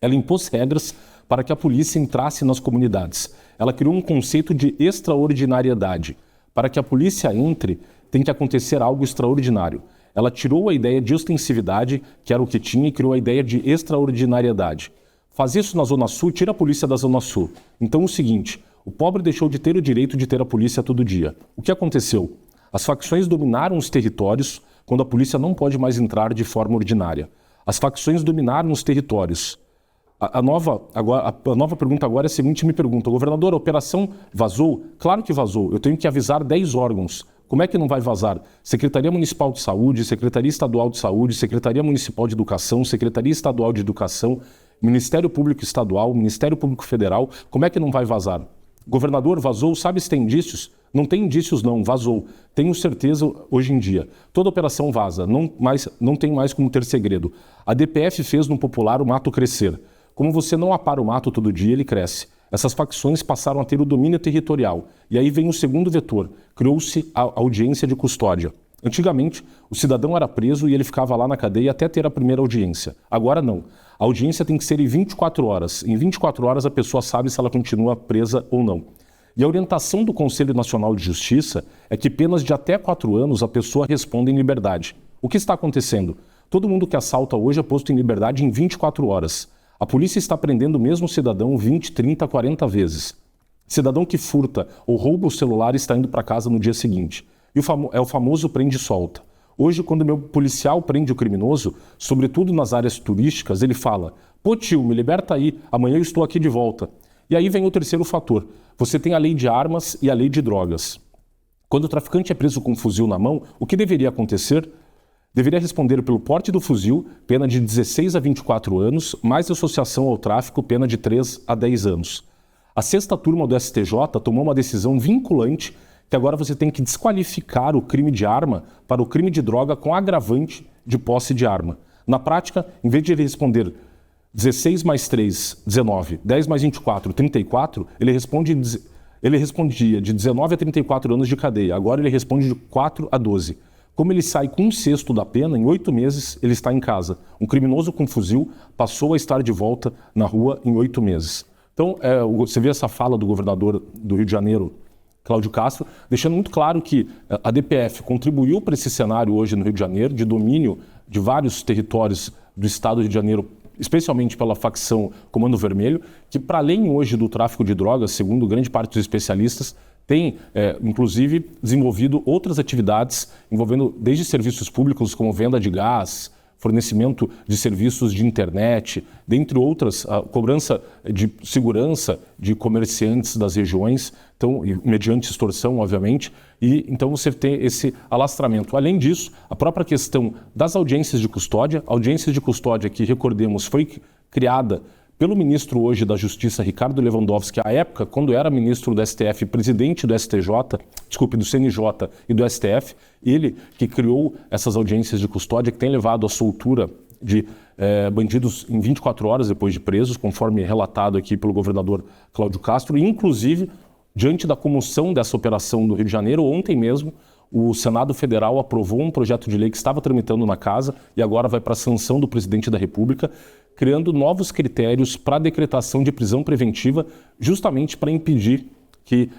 Ela impôs regras para que a polícia entrasse nas comunidades. Ela criou um conceito de extraordinariedade. Para que a polícia entre, tem que acontecer algo extraordinário. Ela tirou a ideia de ostensividade, que era o que tinha, e criou a ideia de extraordinariedade. Fazer isso na Zona Sul, tira a polícia da Zona Sul. Então, o seguinte, o pobre deixou de ter o direito de ter a polícia todo dia. O que aconteceu? As facções dominaram os territórios quando a polícia não pode mais entrar de forma ordinária. As facções dominaram os territórios. A nova pergunta agora é a seguinte, me pergunta, governador, a operação vazou? Claro que vazou, eu tenho que avisar 10 órgãos. Como é que não vai vazar? Secretaria Municipal de Saúde, Secretaria Estadual de Saúde, Secretaria Municipal de Educação, Secretaria Estadual de Educação, Ministério Público Estadual, Ministério Público Federal, como é que não vai vazar? Governador, vazou, sabe se tem indícios? Não tem indícios não, vazou. Tenho certeza hoje em dia. Toda operação vaza, não tem mais como ter segredo. A DPF fez no popular o mato crescer. Como você não apara o mato todo dia, ele cresce. Essas facções passaram a ter o domínio territorial. E aí vem o segundo vetor. Criou-se a audiência de custódia. Antigamente, o cidadão era preso e ele ficava lá na cadeia até ter a primeira audiência. Agora não. A audiência tem que ser em 24 horas. Em 24 horas a pessoa sabe se ela continua presa ou não. E a orientação do Conselho Nacional de Justiça é que penas de até 4 anos a pessoa responde em liberdade. O que está acontecendo? Todo mundo que assalta hoje é posto em liberdade em 24 horas. A polícia está prendendo o mesmo cidadão 20, 30, 40 vezes. Cidadão que furta ou rouba o celular está indo para casa no dia seguinte. E é o famoso prende e solta. Hoje, quando o meu policial prende o criminoso, sobretudo nas áreas turísticas, ele fala, pô tio, me liberta aí, amanhã eu estou aqui de volta. E aí vem o terceiro fator. Você tem a lei de armas e a lei de drogas. Quando o traficante é preso com um fuzil na mão, o que deveria acontecer? Deveria responder pelo porte do fuzil, pena de 16 a 24 anos, mais associação ao tráfico, pena de 3 a 10 anos. A 6ª turma do STJ tomou uma decisão vinculante que agora você tem que desqualificar o crime de arma para o crime de droga com agravante de posse de arma. Na prática, em vez de ele responder 16 mais 3, 19, 10 mais 24, 34, ele respondia de 19 a 34 anos de cadeia. Agora ele responde de 4 a 12. Como ele sai com 1/6 da pena, em 8 meses ele está em casa. Um criminoso com fuzil passou a estar de volta na rua em 8 meses. Então, você vê essa fala do governador do Rio de Janeiro, Cláudio Castro, deixando muito claro que a DPF contribuiu para esse cenário hoje no Rio de Janeiro, de domínio de vários territórios do estado do Rio de Janeiro, especialmente pela facção Comando Vermelho, que para além hoje do tráfico de drogas, segundo grande parte dos especialistas, tem, inclusive, desenvolvido outras atividades envolvendo desde serviços públicos como venda de gás, fornecimento de serviços de internet, dentre outras, a cobrança de segurança de comerciantes das regiões, então, mediante extorsão, obviamente, e então você tem esse alastramento. Além disso, a própria questão das audiências de custódia que, recordemos, foi criada pelo ministro hoje da Justiça, Ricardo Lewandowski, à época, quando era ministro do STF, presidente do do CNJ e do STF, ele que criou essas audiências de custódia que tem levado à soltura de bandidos em 24 horas depois de presos, conforme relatado aqui pelo governador Cláudio Castro, e inclusive diante da comoção dessa operação do Rio de Janeiro, ontem mesmo, o Senado Federal aprovou um projeto de lei que estava tramitando na casa e agora vai para a sanção do presidente da República, criando novos critérios para a decretação de prisão preventiva, justamente para impedir que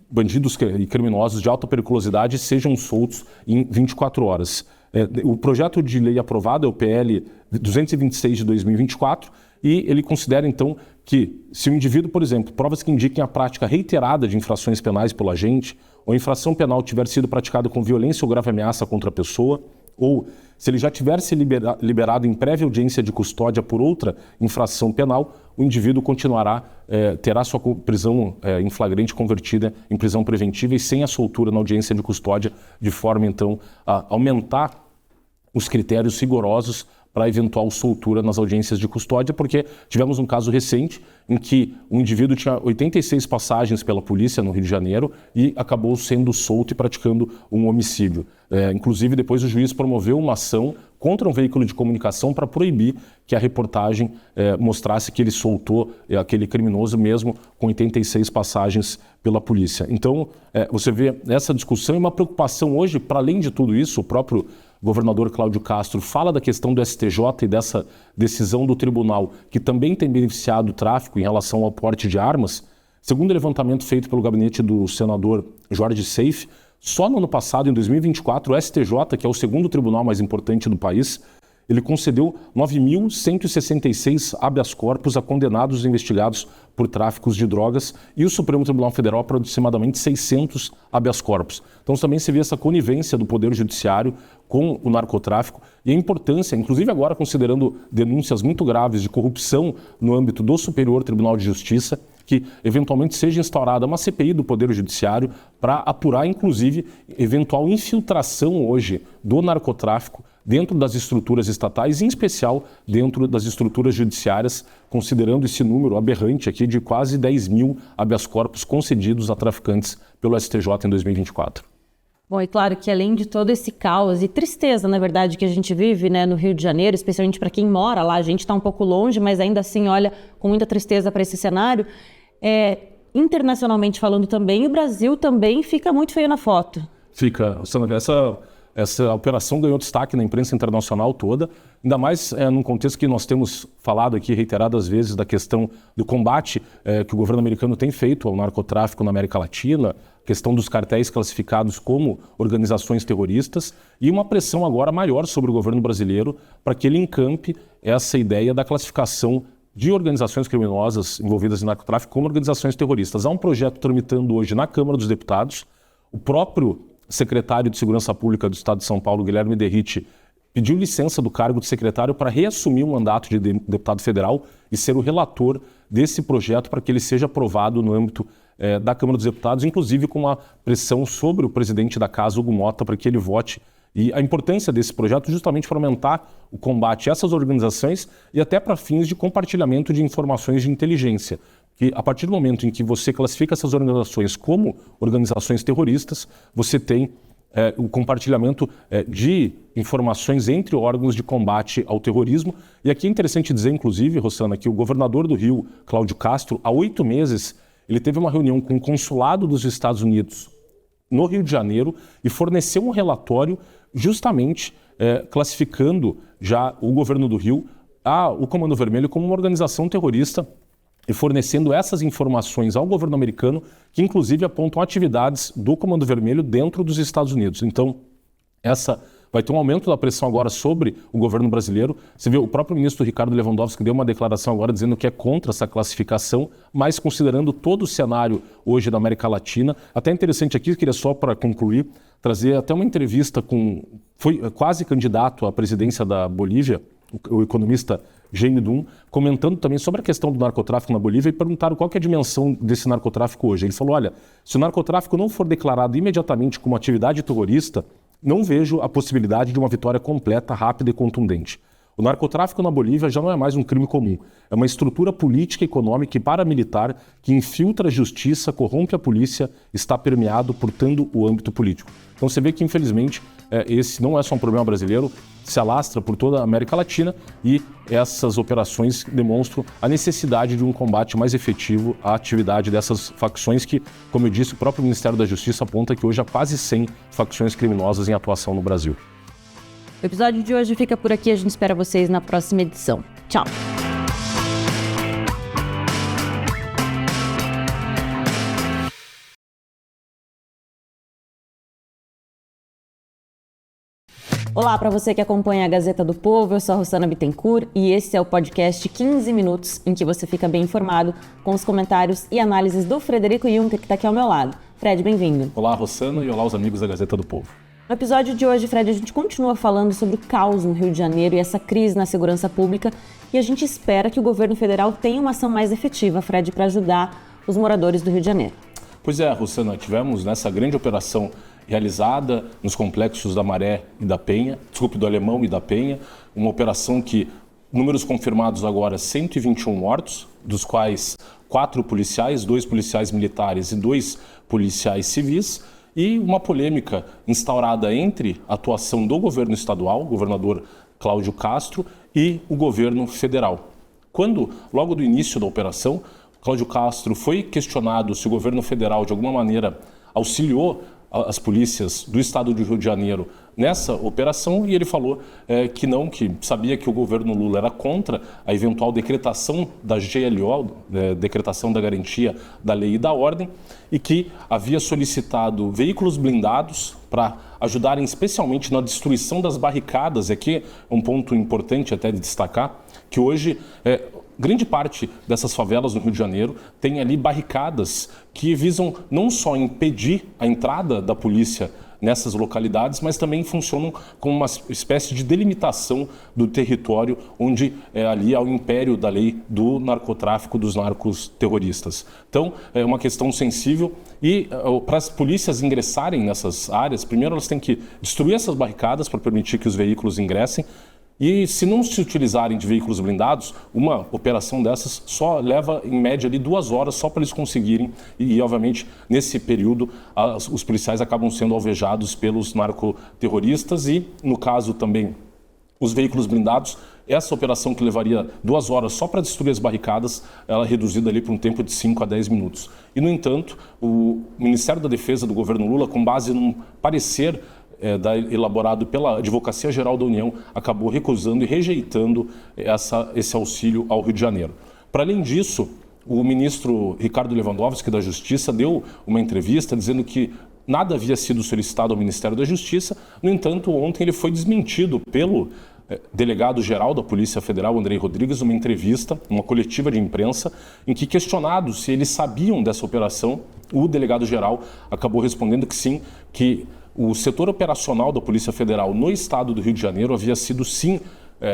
bandidos e criminosos de alta periculosidade sejam soltos em 24 horas. O projeto de lei aprovado é o PL 226 de 2024 e ele considera, então, que se o indivíduo, por exemplo, provas que indiquem a prática reiterada de infrações penais pelo agente, ou a infração penal tiver sido praticada com violência ou grave ameaça contra a pessoa, ou se ele já tiver se liberado em prévia audiência de custódia por outra infração penal, o indivíduo terá sua prisão em flagrante convertida em prisão preventiva e sem a soltura na audiência de custódia, de forma, então, a aumentar os critérios rigorosos para eventual soltura nas audiências de custódia, porque tivemos um caso recente em que um indivíduo tinha 86 passagens pela polícia no Rio de Janeiro e acabou sendo solto e praticando um homicídio. Inclusive, depois o juiz promoveu uma ação contra um veículo de comunicação para proibir que a reportagem mostrasse que ele soltou aquele criminoso mesmo com 86 passagens pela polícia. Então, você vê essa discussão e uma preocupação hoje, para além de tudo isso, o próprio governador Cláudio Castro fala da questão do STJ e dessa decisão do tribunal, que também tem beneficiado o tráfico em relação ao porte de armas. Segundo o levantamento feito pelo gabinete do senador Jorge Seife, só no ano passado, em 2024, o STJ, que é o segundo tribunal mais importante do país, ele concedeu 9.166 habeas corpus a condenados investigados por tráficos de drogas e o Supremo Tribunal Federal aproximadamente 600 habeas corpus. Então também se vê essa conivência do Poder Judiciário com o narcotráfico e a importância, inclusive agora considerando denúncias muito graves de corrupção no âmbito do Superior Tribunal de Justiça, que eventualmente seja instaurada uma CPI do Poder Judiciário para apurar, inclusive, eventual infiltração hoje do narcotráfico dentro das estruturas estatais, em especial dentro das estruturas judiciárias, considerando esse número aberrante aqui de quase 10 mil habeas corpus concedidos a traficantes pelo STJ em 2024. Bom, e claro que além de todo esse caos e tristeza, na verdade, que a gente vive, né, no Rio de Janeiro, especialmente para quem mora lá, a gente está um pouco longe, mas ainda assim olha com muita tristeza para esse cenário, internacionalmente falando também, o Brasil também fica muito feio na foto. Fica, Sandra, essa operação ganhou destaque na imprensa internacional toda, ainda mais num contexto que nós temos falado aqui reiteradas vezes da questão do combate que o governo americano tem feito ao narcotráfico na América Latina, questão dos cartéis classificados como organizações terroristas e uma pressão agora maior sobre o governo brasileiro para que ele encampe essa ideia da classificação de organizações criminosas envolvidas em narcotráfico como organizações terroristas. Há um projeto tramitando hoje na Câmara dos Deputados. O próprio secretário de Segurança Pública do Estado de São Paulo, Guilherme Derrite, pediu licença do cargo de secretário para reassumir o mandato de deputado federal e ser o relator desse projeto para que ele seja aprovado no âmbito da Câmara dos Deputados, inclusive com uma pressão sobre o presidente da Casa, Hugo Mota, para que ele vote. E a importância desse projeto justamente para aumentar o combate a essas organizações e até para fins de compartilhamento de informações de inteligência. Que a partir do momento em que você classifica essas organizações como organizações terroristas, você tem o compartilhamento de informações entre órgãos de combate ao terrorismo. E aqui é interessante dizer, inclusive, Rossana, que o governador do Rio, Cláudio Castro, há 8 meses, ele teve uma reunião com o consulado dos Estados Unidos no Rio de Janeiro e forneceu um relatório justamente classificando já o governo do Rio, o Comando Vermelho, como uma organização terrorista e fornecendo essas informações ao governo americano, que inclusive apontam atividades do Comando Vermelho dentro dos Estados Unidos. Então, vai ter um aumento da pressão agora sobre o governo brasileiro. Você vê, o próprio ministro Ricardo Lewandowski deu uma declaração agora dizendo que é contra essa classificação, mas considerando todo o cenário hoje da América Latina. Até interessante aqui, queria só para concluir, trazer até uma entrevista foi quase candidato à presidência da Bolívia, o economista Jaime Dum, comentando também sobre a questão do narcotráfico na Bolívia e perguntaram qual que é a dimensão desse narcotráfico hoje. Ele falou, olha, se o narcotráfico não for declarado imediatamente como atividade terrorista, não vejo a possibilidade de uma vitória completa, rápida e contundente. O narcotráfico na Bolívia já não é mais um crime comum. É uma estrutura política, econômica e paramilitar que infiltra a justiça, corrompe a polícia, está permeado por todo o âmbito político. Então você vê que, infelizmente, esse não é só um problema brasileiro, se alastra por toda a América Latina e essas operações demonstram a necessidade de um combate mais efetivo à atividade dessas facções que, como eu disse, o próprio Ministério da Justiça aponta que hoje há quase 100 facções criminosas em atuação no Brasil. O episódio de hoje fica por aqui, a gente espera vocês na próxima edição. Tchau! Olá para você que acompanha a Gazeta do Povo, eu sou a Rossana Bittencourt e esse é o podcast 15 Minutos, em que você fica bem informado com os comentários e análises do Frederico Juncker, que está aqui ao meu lado. Fred, bem-vindo. Olá, Rossana, e olá os amigos da Gazeta do Povo. No episódio de hoje, Fred, a gente continua falando sobre o caos no Rio de Janeiro e essa crise na segurança pública e a gente espera que o governo federal tenha uma ação mais efetiva, Fred, para ajudar os moradores do Rio de Janeiro. Pois é, Rossana, tivemos nessa grande operação realizada nos complexos da Maré e da Penha, do Alemão e da Penha, uma operação que, números confirmados agora, 121 mortos, dos quais 4 policiais, 2 policiais militares e 2 policiais civis, e uma polêmica instaurada entre a atuação do governo estadual, o governador Cláudio Castro, e o governo federal. Quando, logo do início da operação, Cláudio Castro foi questionado se o governo federal, de alguma maneira, auxiliou as polícias do estado do Rio de Janeiro nessa operação, e ele falou que não, que sabia que o governo Lula era contra a eventual decretação da GLO, decretação da garantia da lei e da ordem, e que havia solicitado veículos blindados para ajudarem especialmente na destruição das barricadas. Aqui é um ponto importante até de destacar, que hoje grande parte dessas favelas no Rio de Janeiro tem ali barricadas que visam não só impedir a entrada da polícia nessas localidades, mas também funcionam como uma espécie de delimitação do território onde ali há o império da lei do narcotráfico, dos narcos terroristas. Então, é uma questão sensível e para as polícias ingressarem nessas áreas, primeiro elas têm que destruir essas barricadas para permitir que os veículos ingressem. E se não se utilizarem de veículos blindados, uma operação dessas só leva, em média, ali 2 horas só para eles conseguirem. E, obviamente, nesse período, os policiais acabam sendo alvejados pelos narcoterroristas e, no caso também, os veículos blindados, essa operação que levaria 2 horas só para destruir as barricadas, ela é reduzida ali para um tempo de 5 a 10 minutos. E, no entanto, o Ministério da Defesa do governo Lula, com base num parecer elaborado pela Advocacia Geral da União, acabou recusando e rejeitando esse auxílio ao Rio de Janeiro. Para além disso, o ministro Ricardo Lewandowski da Justiça deu uma entrevista dizendo que nada havia sido solicitado ao Ministério da Justiça. No entanto, ontem ele foi desmentido pelo delegado-geral da Polícia Federal, Andrei Rodrigues, numa entrevista, numa coletiva de imprensa, em que, questionado se eles sabiam dessa operação, o delegado-geral acabou respondendo que sim, que o setor operacional da Polícia Federal no estado do Rio de Janeiro havia sido, sim,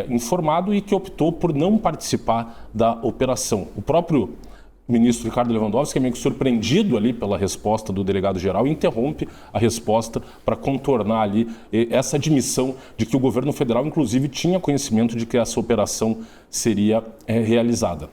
informado e que optou por não participar da operação. O próprio ministro Ricardo Lewandowski é meio que surpreendido ali pela resposta do delegado-geral e interrompe a resposta para contornar ali essa admissão de que o governo federal, inclusive, tinha conhecimento de que essa operação seria realizada.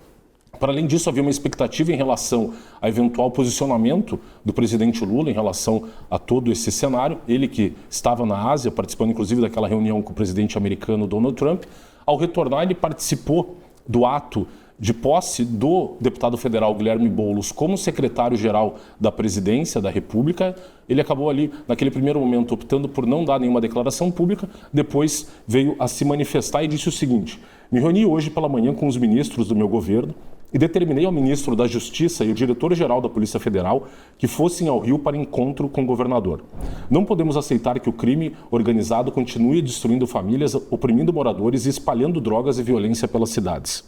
Para além disso, havia uma expectativa em relação ao eventual posicionamento do presidente Lula em relação a todo esse cenário. Ele que estava na Ásia, participando inclusive daquela reunião com o presidente americano Donald Trump. Ao retornar, ele participou do ato de posse do deputado federal Guilherme Boulos como secretário-geral da presidência da República. Ele acabou ali, naquele primeiro momento, optando por não dar nenhuma declaração pública, depois veio a se manifestar e disse o seguinte: me reuni hoje pela manhã com os ministros do meu governo e determinei ao ministro da Justiça e ao diretor-geral da Polícia Federal que fossem ao Rio para encontro com o governador. Não podemos aceitar que o crime organizado continue destruindo famílias, oprimindo moradores e espalhando drogas e violência pelas cidades.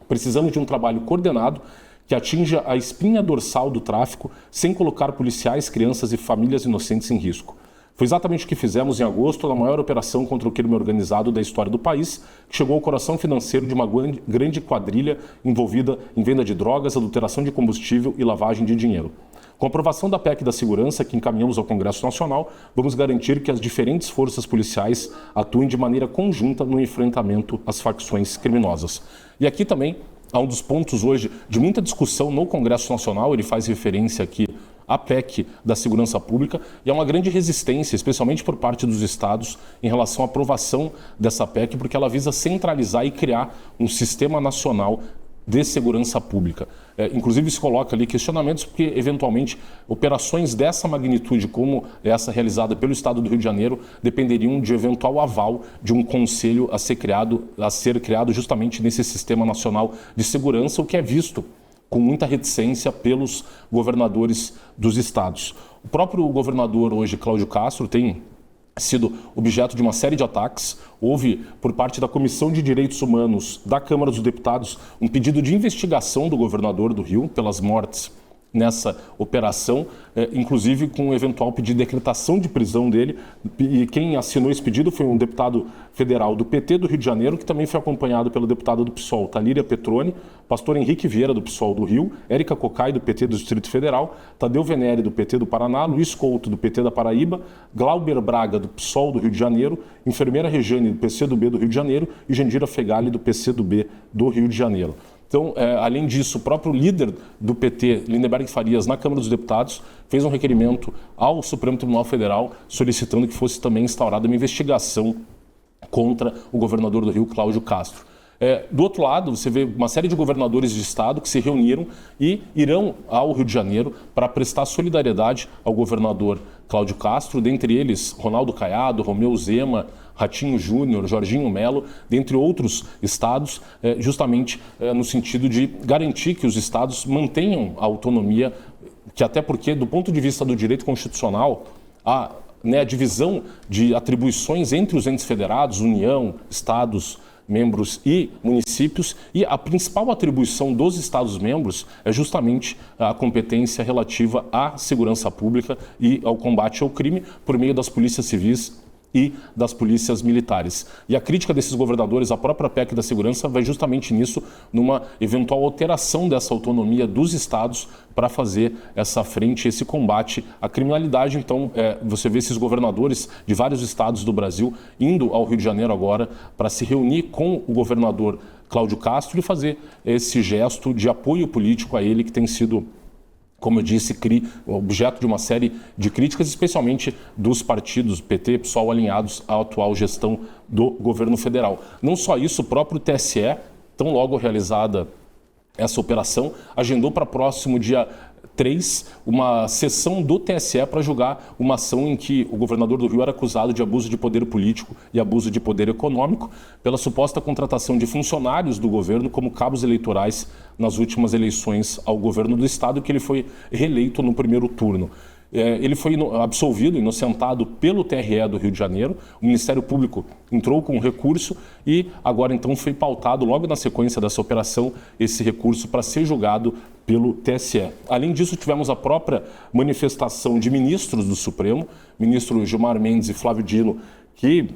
Precisamos de um trabalho coordenado que atinja a espinha dorsal do tráfico sem colocar policiais, crianças e famílias inocentes em risco. Foi exatamente o que fizemos em agosto na maior operação contra o crime organizado da história do país, que chegou ao coração financeiro de uma grande quadrilha envolvida em venda de drogas, adulteração de combustível e lavagem de dinheiro. Com a aprovação da PEC da Segurança, que encaminhamos ao Congresso Nacional, vamos garantir que as diferentes forças policiais atuem de maneira conjunta no enfrentamento às facções criminosas. E aqui também há um dos pontos hoje de muita discussão no Congresso Nacional, ele faz referência aqui à PEC da Segurança Pública, e há uma grande resistência, especialmente por parte dos estados, em relação à aprovação dessa PEC, porque ela visa centralizar e criar um sistema nacional de segurança pública. Inclusive se coloca ali questionamentos porque, eventualmente, operações dessa magnitude como essa realizada pelo Estado do Rio de Janeiro dependeriam de eventual aval de um conselho a ser criado justamente nesse Sistema Nacional de Segurança, o que é visto com muita reticência pelos governadores dos estados. O próprio governador hoje, Cláudio Castro, tem sido objeto de uma série de ataques. Houve, por parte da Comissão de Direitos Humanos da Câmara dos Deputados, um pedido de investigação do governador do Rio pelas mortes nessa operação, inclusive com um eventual pedido de decretação de prisão dele. E quem assinou esse pedido foi um deputado federal do PT do Rio de Janeiro, que também foi acompanhado pelo deputado do PSOL, Talíria Petroni, pastor Henrique Vieira, do PSOL do Rio, Érica Cocai, do PT do Distrito Federal, Tadeu Venere, do PT do Paraná, Luiz Couto, do PT da Paraíba, Glauber Braga, do PSOL do Rio de Janeiro, enfermeira Rejane, do PCdoB do Rio de Janeiro, e Jandira Fegali, do PCdoB do Rio de Janeiro. Então, além disso, o próprio líder do PT, Lindenberg Farias, na Câmara dos Deputados, fez um requerimento ao Supremo Tribunal Federal solicitando que fosse também instaurada uma investigação contra o governador do Rio, Cláudio Castro. Do outro lado, você vê uma série de governadores de estado que se reuniram e irão ao Rio de Janeiro para prestar solidariedade ao governador Cláudio Castro, dentre eles Ronaldo Caiado, Romeu Zema, Ratinho Júnior, Jorginho Melo, dentre outros estados, justamente no sentido de garantir que os estados mantenham a autonomia, que até porque, do ponto de vista do direito constitucional, a divisão de atribuições entre os entes federados, União, estados, membros e municípios, e a principal atribuição dos Estados-membros é justamente a competência relativa à segurança pública e ao combate ao crime por meio das polícias civis e das polícias militares. E a crítica desses governadores à própria PEC da Segurança vai justamente nisso, numa eventual alteração dessa autonomia dos estados para fazer essa frente, esse combate à criminalidade. Então, você vê esses governadores de vários estados do Brasil indo ao Rio de Janeiro agora para se reunir com o governador Cláudio Castro e fazer esse gesto de apoio político a ele, que tem sido, como eu disse, objeto de uma série de críticas, especialmente dos partidos PT, PSOL, alinhados à atual gestão do governo federal. Não só isso, o próprio TSE, tão logo realizada essa operação, agendou para próximo dia 3 uma sessão do TSE para julgar uma ação em que o governador do Rio era acusado de abuso de poder político e abuso de poder econômico pela suposta contratação de funcionários do governo como cabos eleitorais nas últimas eleições ao governo do estado, que ele foi reeleito no primeiro turno. Ele foi absolvido, inocentado pelo TRE do Rio de Janeiro. O Ministério Público entrou com um recurso e agora então foi pautado, logo na sequência dessa operação, esse recurso para ser julgado pelo TSE. Além disso, tivemos a própria manifestação de ministros do Supremo, ministro Gilmar Mendes e Flávio Dino, que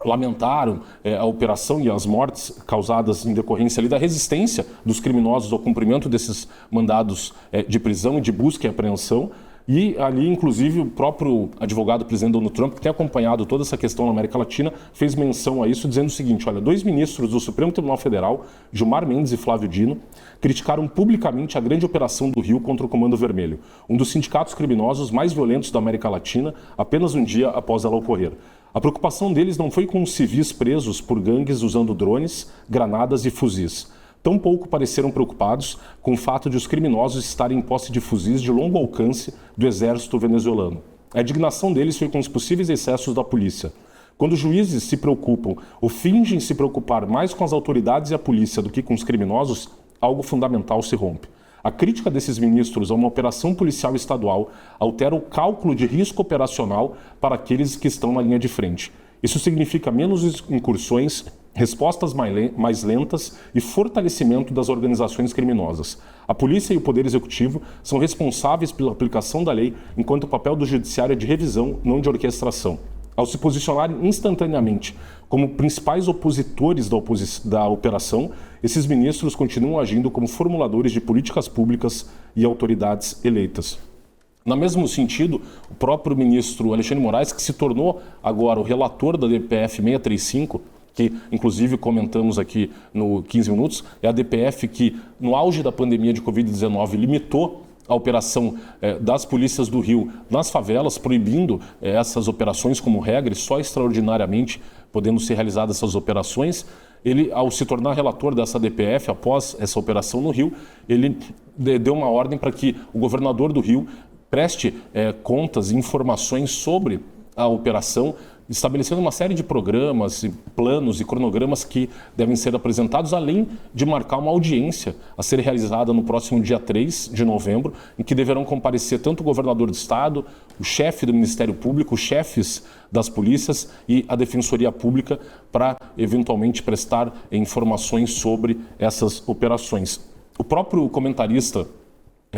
lamentaram a operação e as mortes causadas em decorrência ali da resistência dos criminosos ao cumprimento desses mandados de prisão e de busca e apreensão. E ali, inclusive, o próprio advogado-presidente Donald Trump, que tem acompanhado toda essa questão na América Latina, fez menção a isso, dizendo o seguinte: olha, 2 ministros do Supremo Tribunal Federal, Gilmar Mendes e Flávio Dino, criticaram publicamente a grande operação do Rio contra o Comando Vermelho, um dos sindicatos criminosos mais violentos da América Latina, apenas um dia após ela ocorrer. A preocupação deles não foi com os civis presos por gangues usando drones, granadas e fuzis. Tampouco pareceram preocupados com o fato de os criminosos estarem em posse de fuzis de longo alcance do exército venezuelano. A indignação deles foi com os possíveis excessos da polícia. Quando os juízes se preocupam ou fingem se preocupar mais com as autoridades e a polícia do que com os criminosos, algo fundamental se rompe. A crítica desses ministros a uma operação policial estadual altera o cálculo de risco operacional para aqueles que estão na linha de frente. Isso significa menos incursões, respostas mais lentas e fortalecimento das organizações criminosas. A polícia e o poder executivo são responsáveis pela aplicação da lei, enquanto o papel do judiciário é de revisão, não de orquestração. Ao se posicionarem instantaneamente como principais opositores da operação, esses ministros continuam agindo como formuladores de políticas públicas e autoridades eleitas. No mesmo sentido, o próprio ministro Alexandre de Moraes, que se tornou agora o relator da DPF 635, que inclusive comentamos aqui no 15 Minutos, é a DPF que, no auge da pandemia de Covid-19, limitou a operação das polícias do Rio nas favelas, proibindo essas operações como regra, e só extraordinariamente podendo ser realizadas essas operações. Ele, ao se tornar relator dessa DPF, após essa operação no Rio, ele deu uma ordem para que o governador do Rio preste contas e informações sobre a operação, estabelecendo uma série de programas, planos e cronogramas que devem ser apresentados, além de marcar uma audiência a ser realizada no próximo dia 3 de novembro, em que deverão comparecer tanto o governador do estado, o chefe do Ministério Público, os chefes das polícias e a Defensoria Pública para, eventualmente, prestar informações sobre essas operações. O próprio comentarista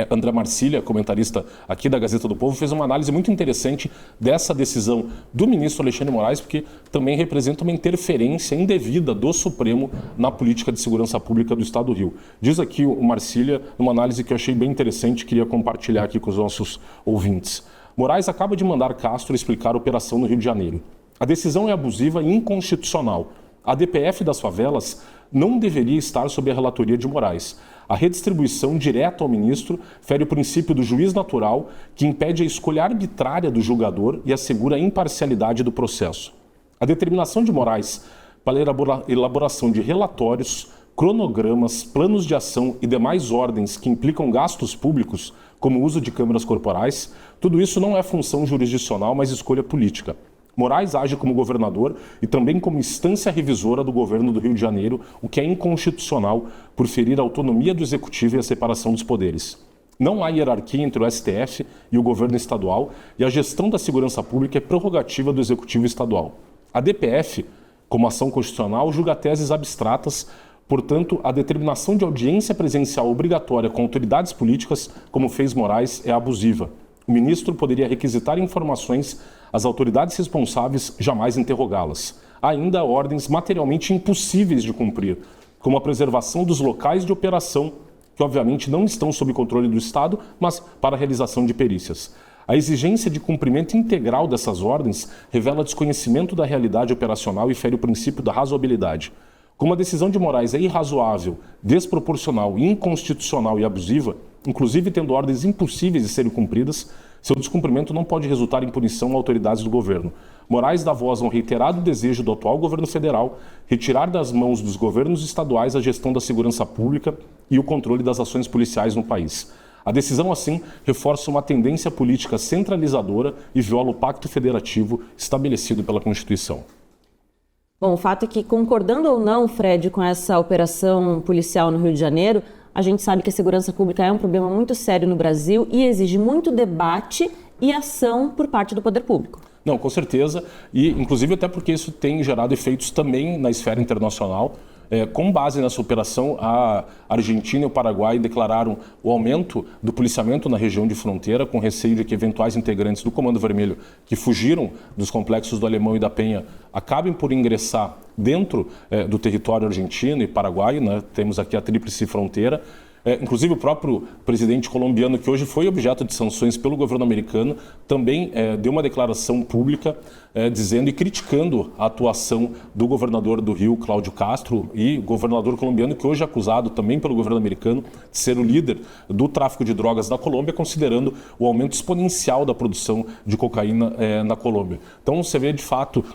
André Marcília, comentarista aqui da Gazeta do Povo, fez uma análise muito interessante dessa decisão do ministro Alexandre de Moraes, porque também representa uma interferência indevida do Supremo na política de segurança pública do Estado do Rio. Diz aqui o Marcília, uma análise que eu achei bem interessante e queria compartilhar aqui com os nossos ouvintes. Moraes acaba de mandar Castro explicar a operação no Rio de Janeiro. A decisão é abusiva e inconstitucional. A DPF das favelas não deveria estar sob a relatoria de Moraes. A redistribuição direta ao ministro fere o princípio do juiz natural, que impede a escolha arbitrária do julgador e assegura a imparcialidade do processo. A determinação de Moraes para a elaboração de relatórios, cronogramas, planos de ação e demais ordens que implicam gastos públicos, como o uso de câmeras corporais, tudo isso não é função jurisdicional, mas escolha política. Moraes age como governador e também como instância revisora do governo do Rio de Janeiro, o que é inconstitucional por ferir a autonomia do executivo e a separação dos poderes. Não há hierarquia entre o STF e o governo estadual e a gestão da segurança pública é prerrogativa do executivo estadual. A DPF, como ação constitucional, julga teses abstratas, portanto, a determinação de audiência presencial obrigatória com autoridades políticas, como fez Moraes, é abusiva. O ministro poderia requisitar informações às autoridades responsáveis, jamais interrogá-las. Há ainda ordens materialmente impossíveis de cumprir, como a preservação dos locais de operação, que obviamente não estão sob controle do Estado, mas para a realização de perícias. A exigência de cumprimento integral dessas ordens revela desconhecimento da realidade operacional e fere o princípio da razoabilidade. Como a decisão de Moraes é irrazoável, desproporcional, inconstitucional e abusiva, inclusive tendo ordens impossíveis de serem cumpridas, seu descumprimento não pode resultar em punição a autoridades do governo. Moraes dá voz a um reiterado desejo do atual governo federal retirar das mãos dos governos estaduais a gestão da segurança pública e o controle das ações policiais no país. A decisão, assim, reforça uma tendência política centralizadora e viola o pacto federativo estabelecido pela Constituição. Bom, o fato é que, concordando ou não, Fred, com essa operação policial no Rio de Janeiro, a gente sabe que a segurança pública é um problema muito sério no Brasil e exige muito debate e ação por parte do poder público. Não, com certeza, e inclusive até porque isso tem gerado efeitos também na esfera internacional. Com base nessa operação, a Argentina e o Paraguai declararam o aumento do policiamento na região de fronteira, com receio de que eventuais integrantes do Comando Vermelho que fugiram dos complexos do Alemão e da Penha acabem por ingressar dentro do território argentino e paraguaio, né? Temos aqui a tríplice fronteira. Inclusive o próprio presidente colombiano, que hoje foi objeto de sanções pelo governo americano, também deu uma declaração pública dizendo e criticando a atuação do governador do Rio, Cláudio Castro, e governador colombiano, que hoje é acusado também pelo governo americano de ser o líder do tráfico de drogas na Colômbia, considerando o aumento exponencial da produção de cocaína na Colômbia. Então você vê de fato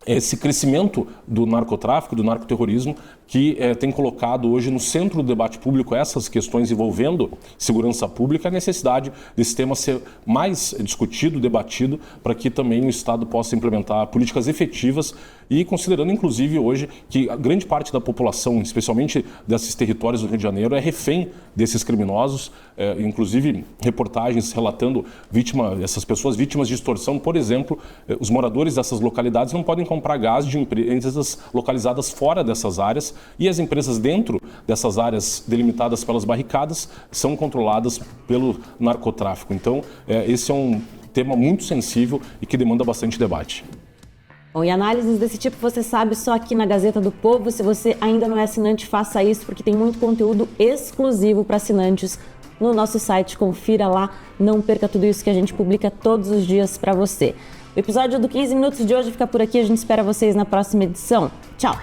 esse crescimento do narcotráfico, do narcoterrorismo, que tem colocado hoje no centro do debate público essas questões envolvendo segurança pública, a necessidade desse tema ser mais discutido, debatido, para que também o Estado possa implementar políticas efetivas e considerando, inclusive, hoje que a grande parte da população, especialmente desses territórios do Rio de Janeiro, é refém desses criminosos, inclusive reportagens relatando essas pessoas vítimas de extorsão. Por exemplo, os moradores dessas localidades não podem comprar gás de empresas localizadas fora dessas áreas e as empresas dentro dessas áreas delimitadas pelas barricadas são controladas pelo narcotráfico. Então, esse é um tema muito sensível e que demanda bastante debate. Bom, e análises desse tipo você sabe só aqui na Gazeta do Povo. Se você ainda não é assinante, faça isso, porque tem muito conteúdo exclusivo para assinantes no nosso site. Confira lá, não perca tudo isso que a gente publica todos os dias para você. O episódio do 15 Minutos de hoje fica por aqui, a gente espera vocês na próxima edição. Tchau!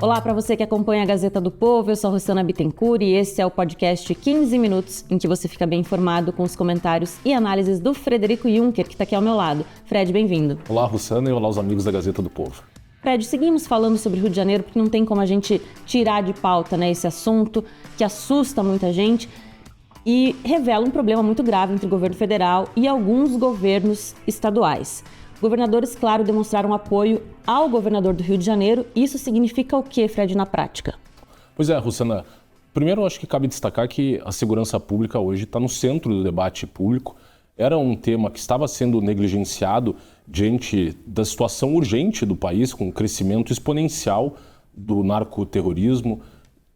Olá para você que acompanha a Gazeta do Povo, eu sou a Rossana Bittencourt e esse é o podcast 15 Minutos, em que você fica bem informado com os comentários e análises do Frederico Juncker, que está aqui ao meu lado. Fred, bem-vindo. Olá, Rossana, e olá aos amigos da Gazeta do Povo. Fred, seguimos falando sobre o Rio de Janeiro, porque não tem como a gente tirar de pauta, né, esse assunto que assusta muita gente e revela um problema muito grave entre o governo federal e alguns governos estaduais. Governadores, claro, demonstraram apoio ao governador do Rio de Janeiro. Isso significa o quê, Fred, na prática? Pois é, Rossana. Primeiro, eu acho que cabe destacar que a segurança pública hoje está no centro do debate público. Era um tema que estava sendo negligenciado diante da situação urgente do país, com o crescimento exponencial do narcoterrorismo,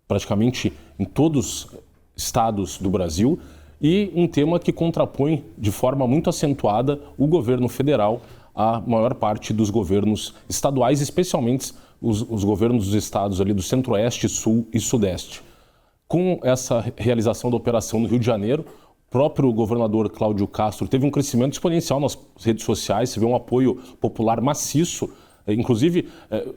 praticamente em todos os estados do Brasil, e um tema que contrapõe de forma muito acentuada o governo federal a maior parte dos governos estaduais, especialmente os governos dos estados ali do Centro-Oeste, Sul e Sudeste. Com essa realização da operação no Rio de Janeiro, o próprio governador Cláudio Castro teve um crescimento exponencial nas redes sociais, se vê um apoio popular maciço, inclusive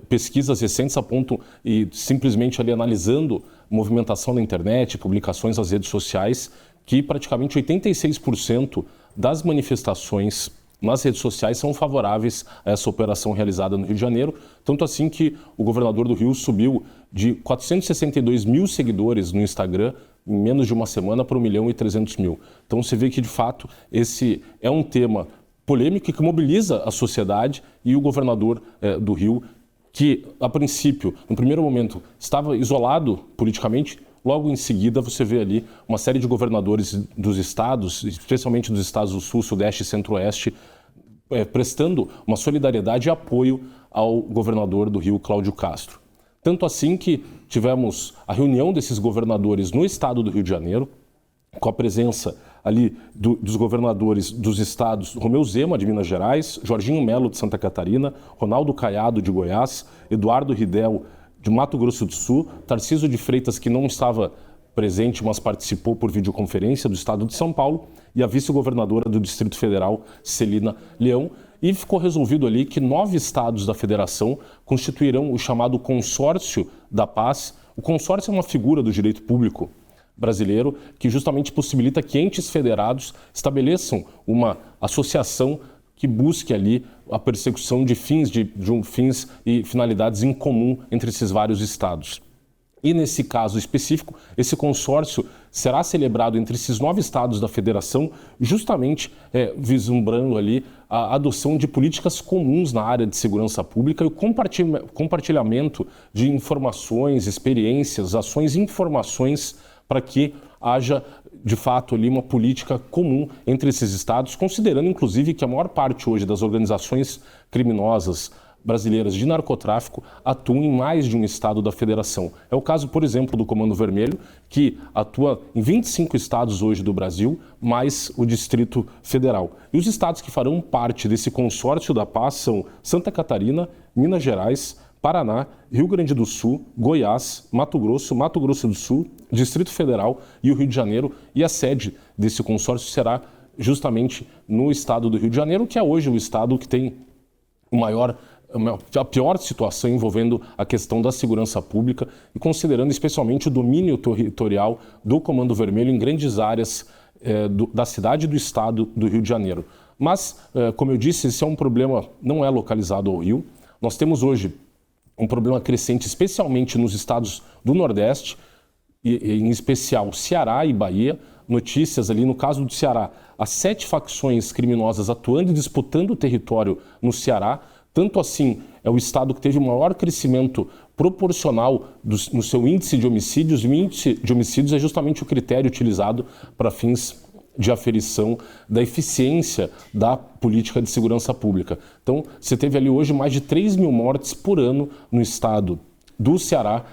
pesquisas recentes apontam, e simplesmente ali analisando movimentação na internet, publicações nas redes sociais, que praticamente 86% das manifestações nas redes sociais são favoráveis a essa operação realizada no Rio de Janeiro, tanto assim que o governador do Rio subiu de 462 mil seguidores no Instagram em menos de uma semana para 1.300.000. Então você vê que, de fato, esse é um tema polêmico que mobiliza a sociedade, e o governador do Rio, que, a princípio, no primeiro momento, estava isolado politicamente, logo em seguida você vê ali uma série de governadores dos estados, especialmente dos estados do Sul, Sudeste e Centro-Oeste, prestando uma solidariedade e apoio ao governador do Rio, Cláudio Castro. Tanto assim que tivemos a reunião desses governadores no estado do Rio de Janeiro, com a presença ali dos governadores dos estados Romeu Zema, de Minas Gerais, Jorginho Melo, de Santa Catarina, Ronaldo Caiado, de Goiás, Eduardo Ridel, de Mato Grosso do Sul, Tarcísio de Freitas, que não estava presente, mas participou por videoconferência, do estado de São Paulo, e a vice-governadora do Distrito Federal, Celina Leão. E ficou resolvido ali que 9 estados da federação constituirão o chamado Consórcio da Paz. O consórcio é uma figura do direito público brasileiro que justamente possibilita que entes federados estabeleçam uma associação que busque ali a persecução de fins e finalidades em comum entre esses vários estados. E nesse caso específico, esse consórcio será celebrado entre esses 9 estados da federação, justamente vislumbrando ali a adoção de políticas comuns na área de segurança pública e o compartilhamento de informações, experiências, ações e informações para que haja, de fato, ali uma política comum entre esses estados, considerando, inclusive, que a maior parte hoje das organizações criminosas brasileiras de narcotráfico atuam em mais de um estado da federação. É o caso, por exemplo, do Comando Vermelho, que atua em 25 estados hoje do Brasil, mais o Distrito Federal. E os estados que farão parte desse consórcio da paz são Santa Catarina, Minas Gerais, Paraná, Rio Grande do Sul, Goiás, Mato Grosso do Sul, Distrito Federal e o Rio de Janeiro. E a sede desse consórcio será justamente no estado do Rio de Janeiro, que é hoje o estado que tem a pior situação envolvendo a questão da segurança pública e considerando especialmente o domínio territorial do Comando Vermelho em grandes áreas da cidade e do estado do Rio de Janeiro. Mas, como eu disse, esse é um problema, não é localizado ao Rio. Nós temos hoje um problema crescente, especialmente nos estados do Nordeste, e em especial Ceará e Bahia. Notícias ali, no caso do Ceará, as 7 facções criminosas atuando e disputando o território no Ceará. Tanto assim, é o estado que teve o maior crescimento proporcional no seu índice de homicídios. E o índice de homicídios é justamente o critério utilizado para fins de aferição da eficiência da política de segurança pública. Então, você teve ali hoje mais de 3 mil mortes por ano no estado do Ceará,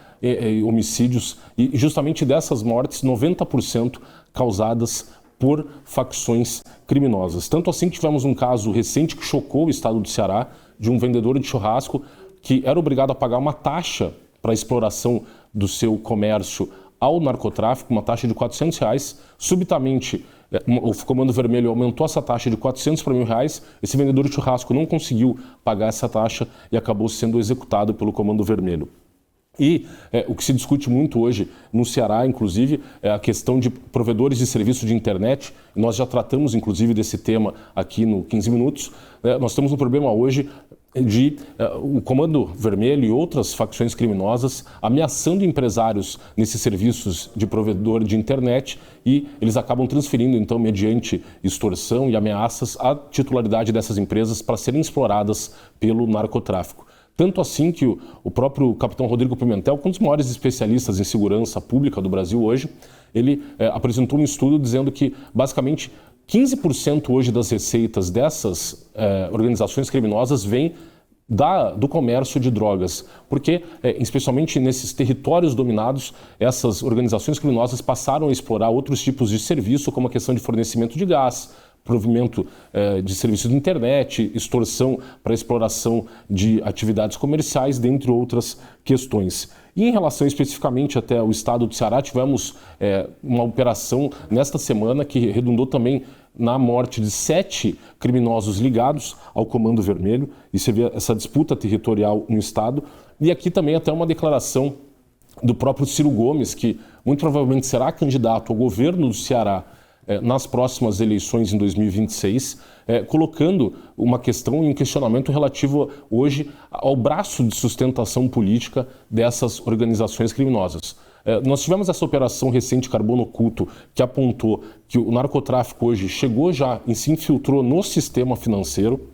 homicídios, e justamente dessas mortes, 90% causadas por facções criminosas. Tanto assim que tivemos um caso recente que chocou o estado do Ceará, de um vendedor de churrasco que era obrigado a pagar uma taxa para a exploração do seu comércio ao narcotráfico, uma taxa de R$400. Subitamente, o Comando Vermelho aumentou essa taxa de R$400 para R$1.000. Esse vendedor de churrasco não conseguiu pagar essa taxa e acabou sendo executado pelo Comando Vermelho. E o que se discute muito hoje no Ceará, inclusive, é a questão de provedores de serviço de internet. Nós já tratamos, inclusive, desse tema aqui no 15 Minutos. Nós temos um problema hoje de o Comando Vermelho e outras facções criminosas ameaçando empresários nesses serviços de provedor de internet, e eles acabam transferindo, então, mediante extorsão e ameaças, a titularidade dessas empresas para serem exploradas pelo narcotráfico. Tanto assim que o próprio capitão Rodrigo Pimentel, um dos maiores especialistas em segurança pública do Brasil hoje, ele apresentou um estudo dizendo que, basicamente, 15% hoje das receitas dessas organizações criminosas vem do comércio de drogas, porque, especialmente nesses territórios dominados, essas organizações criminosas passaram a explorar outros tipos de serviço, como a questão de fornecimento de gás, provimento de serviços de internet, extorsão para exploração de atividades comerciais, dentre outras questões. E em relação especificamente até ao estado do Ceará, tivemos uma operação nesta semana que redundou também na morte de 7 criminosos ligados ao Comando Vermelho, e você vê essa disputa territorial no estado. E aqui também até uma declaração do próprio Ciro Gomes, que muito provavelmente será candidato ao governo do Ceará nas próximas eleições em 2026, colocando uma questão e um questionamento relativo hoje ao braço de sustentação política dessas organizações criminosas. Nós tivemos essa operação recente Carbono Oculto, que apontou que o narcotráfico hoje chegou já e se infiltrou no sistema financeiro,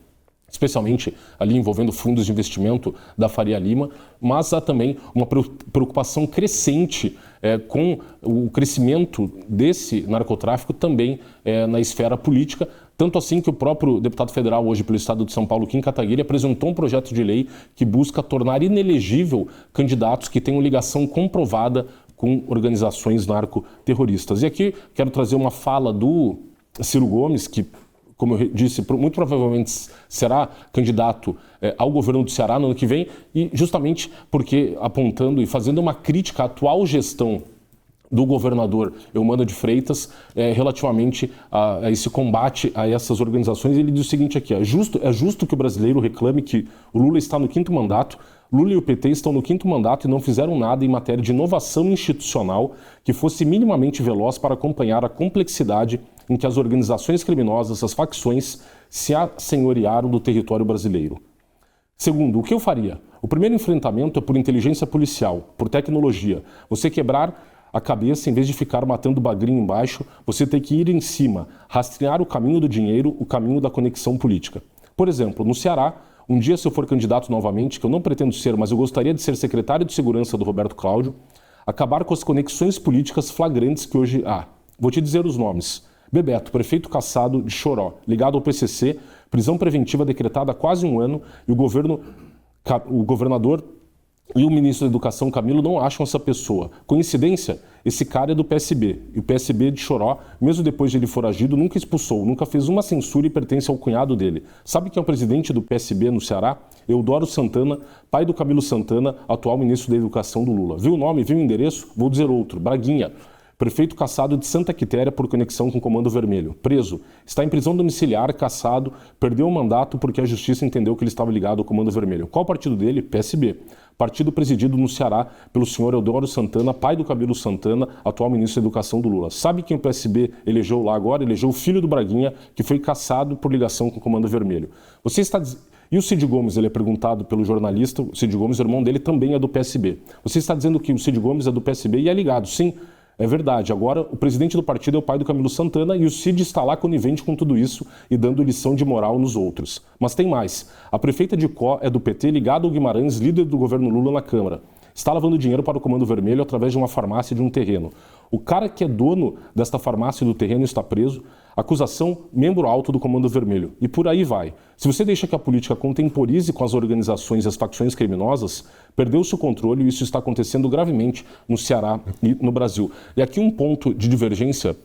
especialmente ali envolvendo fundos de investimento da Faria Lima, mas há também uma preocupação crescente com o crescimento desse narcotráfico também na esfera política, tanto assim que o próprio deputado federal hoje pelo estado de São Paulo, Kim Kataguiri, apresentou um projeto de lei que busca tornar inelegível candidatos que tenham ligação comprovada com organizações narcoterroristas. E aqui quero trazer uma fala do Ciro Gomes, que, como eu disse, muito provavelmente será candidato ao governo do Ceará no ano que vem, e justamente porque apontando e fazendo uma crítica à atual gestão do governador Eumano de Freitas relativamente a esse combate a essas organizações. Ele diz o seguinte aqui: é justo que o brasileiro reclame que o Lula está no 5º mandato, Lula e o PT estão no 5º mandato e não fizeram nada em matéria de inovação institucional que fosse minimamente veloz para acompanhar a complexidade em que as organizações criminosas, as facções, se assenhorearam do território brasileiro. Segundo, o que eu faria? O primeiro enfrentamento é por inteligência policial, por tecnologia. Você quebrar a cabeça, em vez de ficar matando bagrinho embaixo, você tem que ir em cima, rastrear o caminho do dinheiro, o caminho da conexão política. Por exemplo, no Ceará, um dia, se eu for candidato novamente, que eu não pretendo ser, mas eu gostaria de ser secretário de segurança do Roberto Cláudio, acabar com as conexões políticas flagrantes que hoje há. Vou te dizer os nomes. Bebeto, prefeito cassado de Choró, ligado ao PCC, prisão preventiva decretada há quase um ano, e o governador e o ministro da Educação, Camilo, não acham essa pessoa. Coincidência? Esse cara é do PSB. E o PSB de Choró, mesmo depois de ele foragido, nunca expulsou, nunca fez uma censura e pertence ao cunhado dele. Sabe quem é o presidente do PSB no Ceará? Eudoro Santana, pai do Camilo Santana, atual ministro da Educação do Lula. Viu o nome, viu o endereço? Vou dizer outro. Braguinha. Prefeito cassado de Santa Quitéria por conexão com o Comando Vermelho. Preso. Está em prisão domiciliar, cassado, perdeu o mandato porque a justiça entendeu que ele estava ligado ao Comando Vermelho. Qual o partido dele? PSB. Partido presidido no Ceará pelo senhor Eudoro Santana, pai do Camilo Santana, atual ministro da Educação do Lula. Sabe quem o PSB elegeu lá agora? Elegeu o filho do Braguinha, que foi cassado por ligação com o Comando Vermelho. Você está... E o Cid Gomes, ele é perguntado pelo jornalista, o Cid Gomes, o irmão dele, também é do PSB. Você está dizendo que o Cid Gomes é do PSB e é ligado? Sim. É verdade. Agora, o presidente do partido é o pai do Camilo Santana e o Cid está lá conivente com tudo isso e dando lição de moral nos outros. Mas tem mais. A prefeita de Có é do PT, ligada ao Guimarães, líder do governo Lula na Câmara. Está lavando dinheiro para o Comando Vermelho através de uma farmácia e de um terreno. O cara que é dono desta farmácia e do terreno está preso. Acusação, membro alto do Comando Vermelho. E por aí vai. Se você deixa que a política contemporize com as organizações e as facções criminosas, perdeu-se o controle e isso está acontecendo gravemente no Ceará e no Brasil. E aqui um ponto de divergência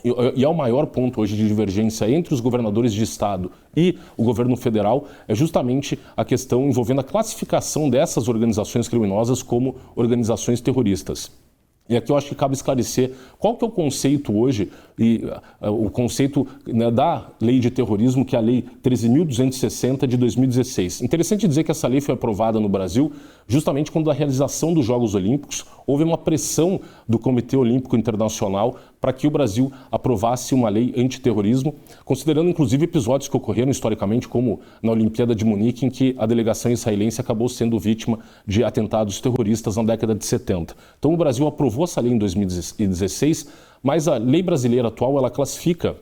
e é o maior ponto hoje de divergência entre os governadores de estado e o governo federal, é justamente a questão envolvendo a classificação dessas organizações criminosas como organizações terroristas. E aqui eu acho que cabe esclarecer qual que é o conceito hoje, o conceito, né, da lei de terrorismo, que é a Lei 13.260 de 2016. Interessante dizer que essa lei foi aprovada no Brasil justamente quando a realização dos Jogos Olímpicos houve uma pressão do Comitê Olímpico Internacional para que o Brasil aprovasse uma lei antiterrorismo, considerando inclusive episódios que ocorreram historicamente, como na Olimpíada de Munique, em que a delegação israelense acabou sendo vítima de atentados terroristas na década de 70. Então o Brasil aprovou essa lei em 2016, mas a lei brasileira atual, ela classifica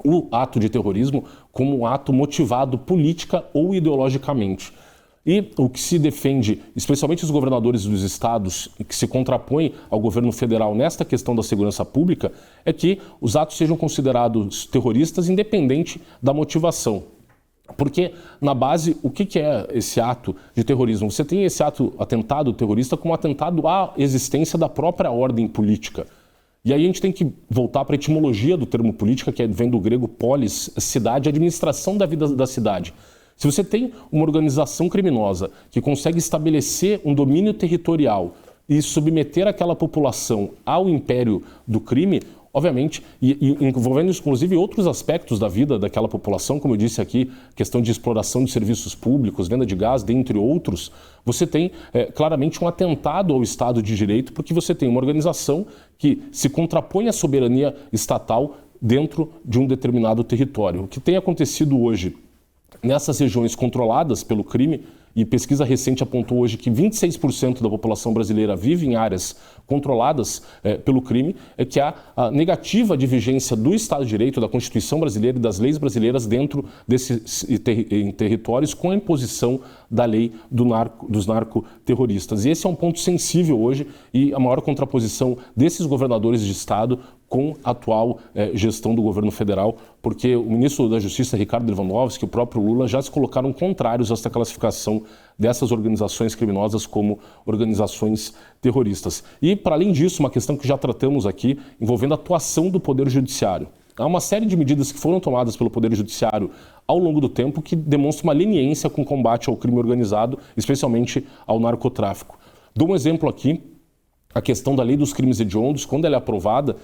o ato de terrorismo como um ato motivado política ou ideologicamente. E o que se defende, especialmente os governadores dos estados, que se contrapõem ao governo federal nesta questão da segurança pública, é que os atos sejam considerados terroristas independente da motivação. Porque, na base, o que é esse ato de terrorismo? Você tem esse atentado terrorista como atentado à existência da própria ordem política. E aí a gente tem que voltar para a etimologia do termo política, que vem do grego polis, cidade, administração da vida da cidade. Se você tem uma organização criminosa que consegue estabelecer um domínio territorial e submeter aquela população ao império do crime, obviamente, e envolvendo inclusive outros aspectos da vida daquela população, como eu disse aqui, questão de exploração de serviços públicos, venda de gás, dentre outros, você tem claramente um atentado ao Estado de Direito, porque você tem uma organização que se contrapõe à soberania estatal dentro de um determinado território. O que tem acontecido hoje nessas regiões controladas pelo crime, e pesquisa recente apontou hoje que 26% da população brasileira vive em áreas controladas pelo crime, é que há a negativa de vigência do Estado de Direito, da Constituição brasileira e das leis brasileiras dentro desses territórios, com a imposição da lei dos narcoterroristas. E esse é um ponto sensível hoje, e a maior contraposição desses governadores de Estado com a atual gestão do governo federal, porque o ministro da Justiça, Ricardo Lewandowski, e o próprio Lula já se colocaram contrários a esta classificação dessas organizações criminosas como organizações terroristas. E, para além disso, uma questão que já tratamos aqui, envolvendo a atuação do Poder Judiciário. Há uma série de medidas que foram tomadas pelo Poder Judiciário ao longo do tempo que demonstram uma leniência com o combate ao crime organizado, especialmente ao narcotráfico. Dou um exemplo aqui. A questão da lei dos crimes hediondos, quando ela é aprovada,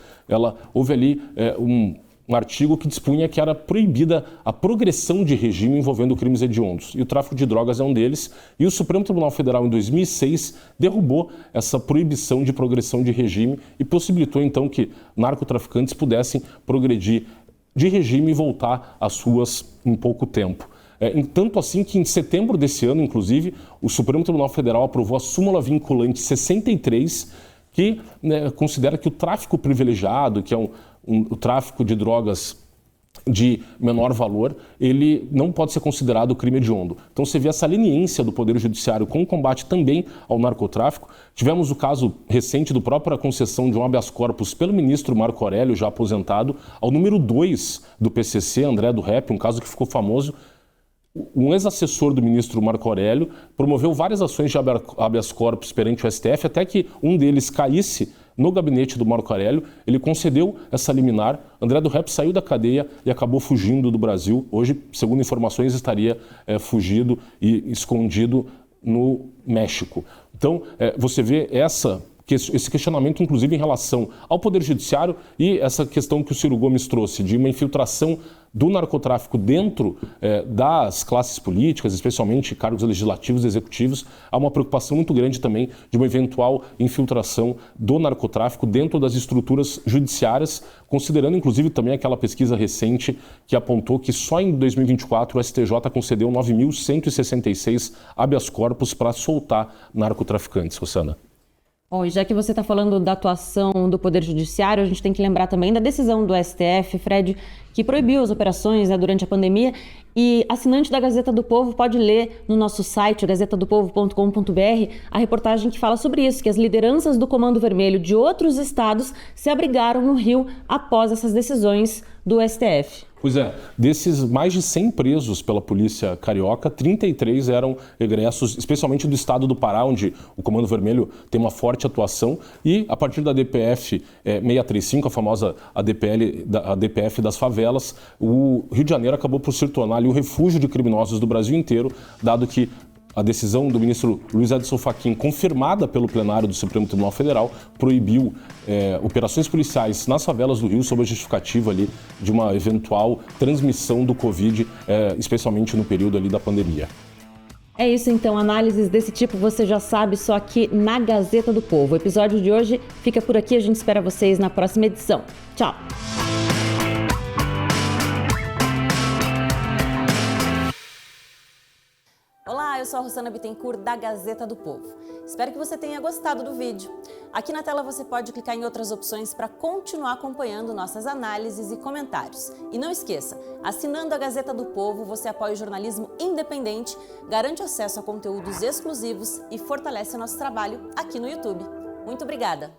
houve ali um artigo que dispunha que era proibida a progressão de regime envolvendo crimes hediondos. E o tráfico de drogas é um deles. E o Supremo Tribunal Federal, em 2006, derrubou essa proibição de progressão de regime e possibilitou, então, que narcotraficantes pudessem progredir de regime e voltar às ruas em pouco tempo. Tanto assim que em setembro desse ano, inclusive, o Supremo Tribunal Federal aprovou a súmula vinculante 63, que considera que o tráfico privilegiado, que é o tráfico de drogas de menor valor, ele não pode ser considerado crime hediondo. Então você vê essa leniência do Poder Judiciário com o combate também ao narcotráfico. Tivemos o caso recente do própria concessão de um habeas corpus pelo ministro Marco Aurélio, já aposentado, ao número 2 do PCC, André do Rep, um caso que ficou famoso. Um ex-assessor do ministro Marco Aurélio promoveu várias ações de habeas corpus perante o STF, até que um deles caísse no gabinete do Marco Aurélio. Ele concedeu essa liminar, André do Rep saiu da cadeia e acabou fugindo do Brasil. Hoje, segundo informações, estaria fugido e escondido no México. Então, você vê esse questionamento, inclusive, em relação ao Poder Judiciário e essa questão que o Ciro Gomes trouxe, de uma infiltração do narcotráfico dentro das classes políticas, especialmente cargos legislativos e executivos. Há uma preocupação muito grande também de uma eventual infiltração do narcotráfico dentro das estruturas judiciárias, considerando, inclusive, também aquela pesquisa recente que apontou que só em 2024 o STJ concedeu 9.166 habeas corpus para soltar narcotraficantes. Rossana. Bom, e já que você está falando da atuação do Poder Judiciário, a gente tem que lembrar também da decisão do STF, Fred, que proibiu as operações, né, durante a pandemia. E assinante da Gazeta do Povo pode ler no nosso site, gazetadopovo.com.br, a reportagem que fala sobre isso, que as lideranças do Comando Vermelho de outros estados se abrigaram no Rio após essas decisões do STF. Pois é, desses mais de 100 presos pela polícia carioca, 33 eram egressos, especialmente do estado do Pará, onde o Comando Vermelho tem uma forte atuação, e a partir da DPF 635, a famosa ADPF das favelas, o Rio de Janeiro acabou por se tornar ali o refúgio de criminosos do Brasil inteiro, dado que a decisão do ministro Luiz Edson Fachin, confirmada pelo plenário do Supremo Tribunal Federal, proibiu operações policiais nas favelas do Rio sob a justificativa ali de uma eventual transmissão do Covid, especialmente no período ali da pandemia. É isso então, análises desse tipo você já sabe só aqui na Gazeta do Povo. O episódio de hoje fica por aqui, a gente espera vocês na próxima edição. Tchau! Olá, eu sou a Rossana Bittencourt da Gazeta do Povo. Espero que você tenha gostado do vídeo. Aqui na tela você pode clicar em outras opções para continuar acompanhando nossas análises e comentários. E não esqueça, assinando a Gazeta do Povo, você apoia o jornalismo independente, garante acesso a conteúdos exclusivos e fortalece nosso trabalho aqui no YouTube. Muito obrigada!